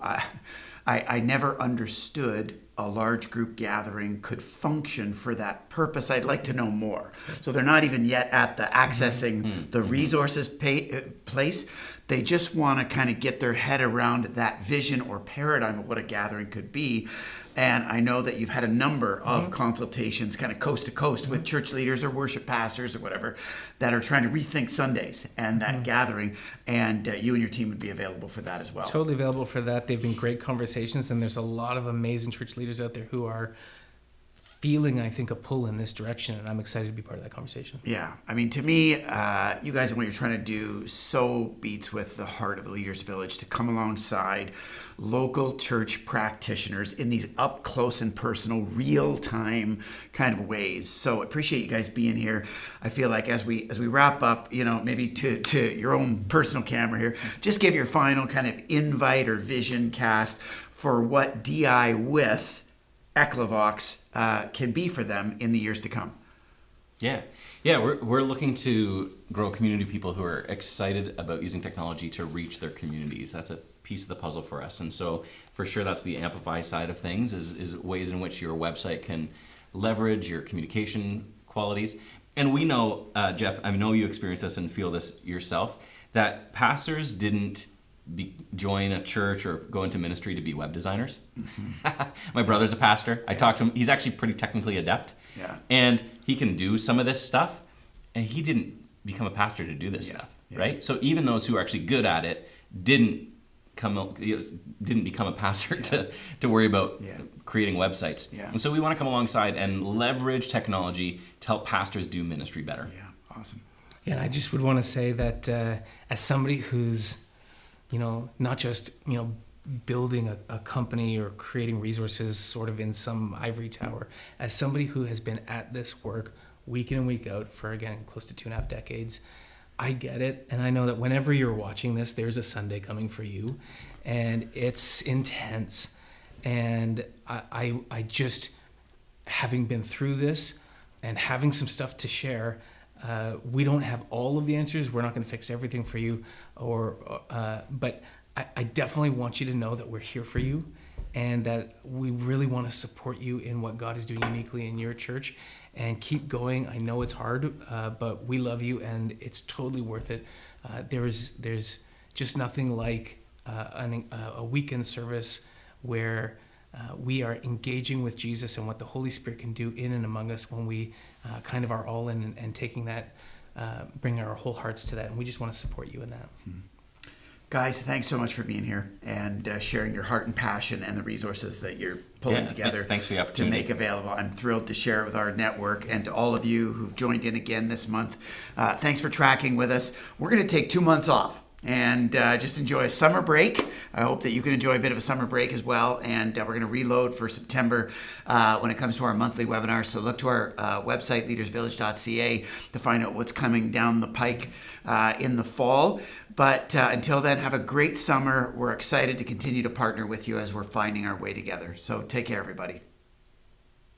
I never understood a large group gathering could function for that purpose. I'd like to know more. So they're not even yet at the accessing the resources place. They just want to kind of get their head around that vision or paradigm of what a gathering could be. And I know that you've had a number of consultations kind of coast to coast with church leaders or worship pastors or whatever that are trying to rethink Sundays and that gathering. And you and your team would be available for that as well. Totally available for that. They've been great conversations, and there's a lot of amazing church leaders out there who are feeling, I think, a pull in this direction, and I'm excited to be part of that conversation. Yeah. I mean, to me, you guys and what you're trying to do so beats with the heart of the Leaders Village, to come alongside local church practitioners in these up close and personal, real-time kind of ways. So appreciate you guys being here. I feel like as we wrap up, maybe to your own personal camera here, just give your final kind of invite or vision cast for what DI with Ekklevox can be for them in the years to come. Yeah, we're looking to grow a community of people who are excited about using technology to reach their communities. That's a piece of the puzzle for us. And so for sure, that's the Amplify side of things, is ways in which your website can leverage your communication qualities. And we know, Jeff, I know you experience this and feel this yourself, that pastors didn't join a church or go into ministry to be web designers. My brother's a pastor. I talked to him. He's actually pretty technically adept. Yeah. And he can do some of this stuff. And he didn't become a pastor to do this stuff, right? So even those who are actually good at it didn't become a pastor to worry about creating websites. Yeah. And so we want to come alongside and leverage technology to help pastors do ministry better. Yeah, awesome. And I just would want to say that as somebody who's, not just, building a company or creating resources sort of in some ivory tower, as somebody who has been at this work week in and week out for, again, close to 2.5 decades, I get it. And I know that whenever you're watching this, there's a Sunday coming for you, and it's intense. And I just, having been through this and having some stuff to share, we don't have all of the answers. We're not going to fix everything for you, but I definitely want you to know that we're here for you, and that we really want to support you in what God is doing uniquely in your church. And keep going. I know it's hard, but we love you, and it's totally worth it. There's just nothing like a weekend service where we are engaging with Jesus and what the Holy Spirit can do in and among us when we kind of are all in and taking that, bringing our whole hearts to that. And we just want to support you in that. Guys, thanks so much for being here and sharing your heart and passion and the resources that you're pulling together thanks for the to opportunity. make available. I'm thrilled to share it with our network, and to all of you who've joined in again this month. Thanks for tracking with us. We're going to take 2 months off and just enjoy a summer break. I hope that you can enjoy a bit of a summer break as well. And we're going to reload for September when it comes to our monthly webinars. So look to our website, leadersvillage.ca, to find out what's coming down the pike in the fall. But until then, have a great summer. We're excited to continue to partner with you as we're finding our way together. So take care, everybody.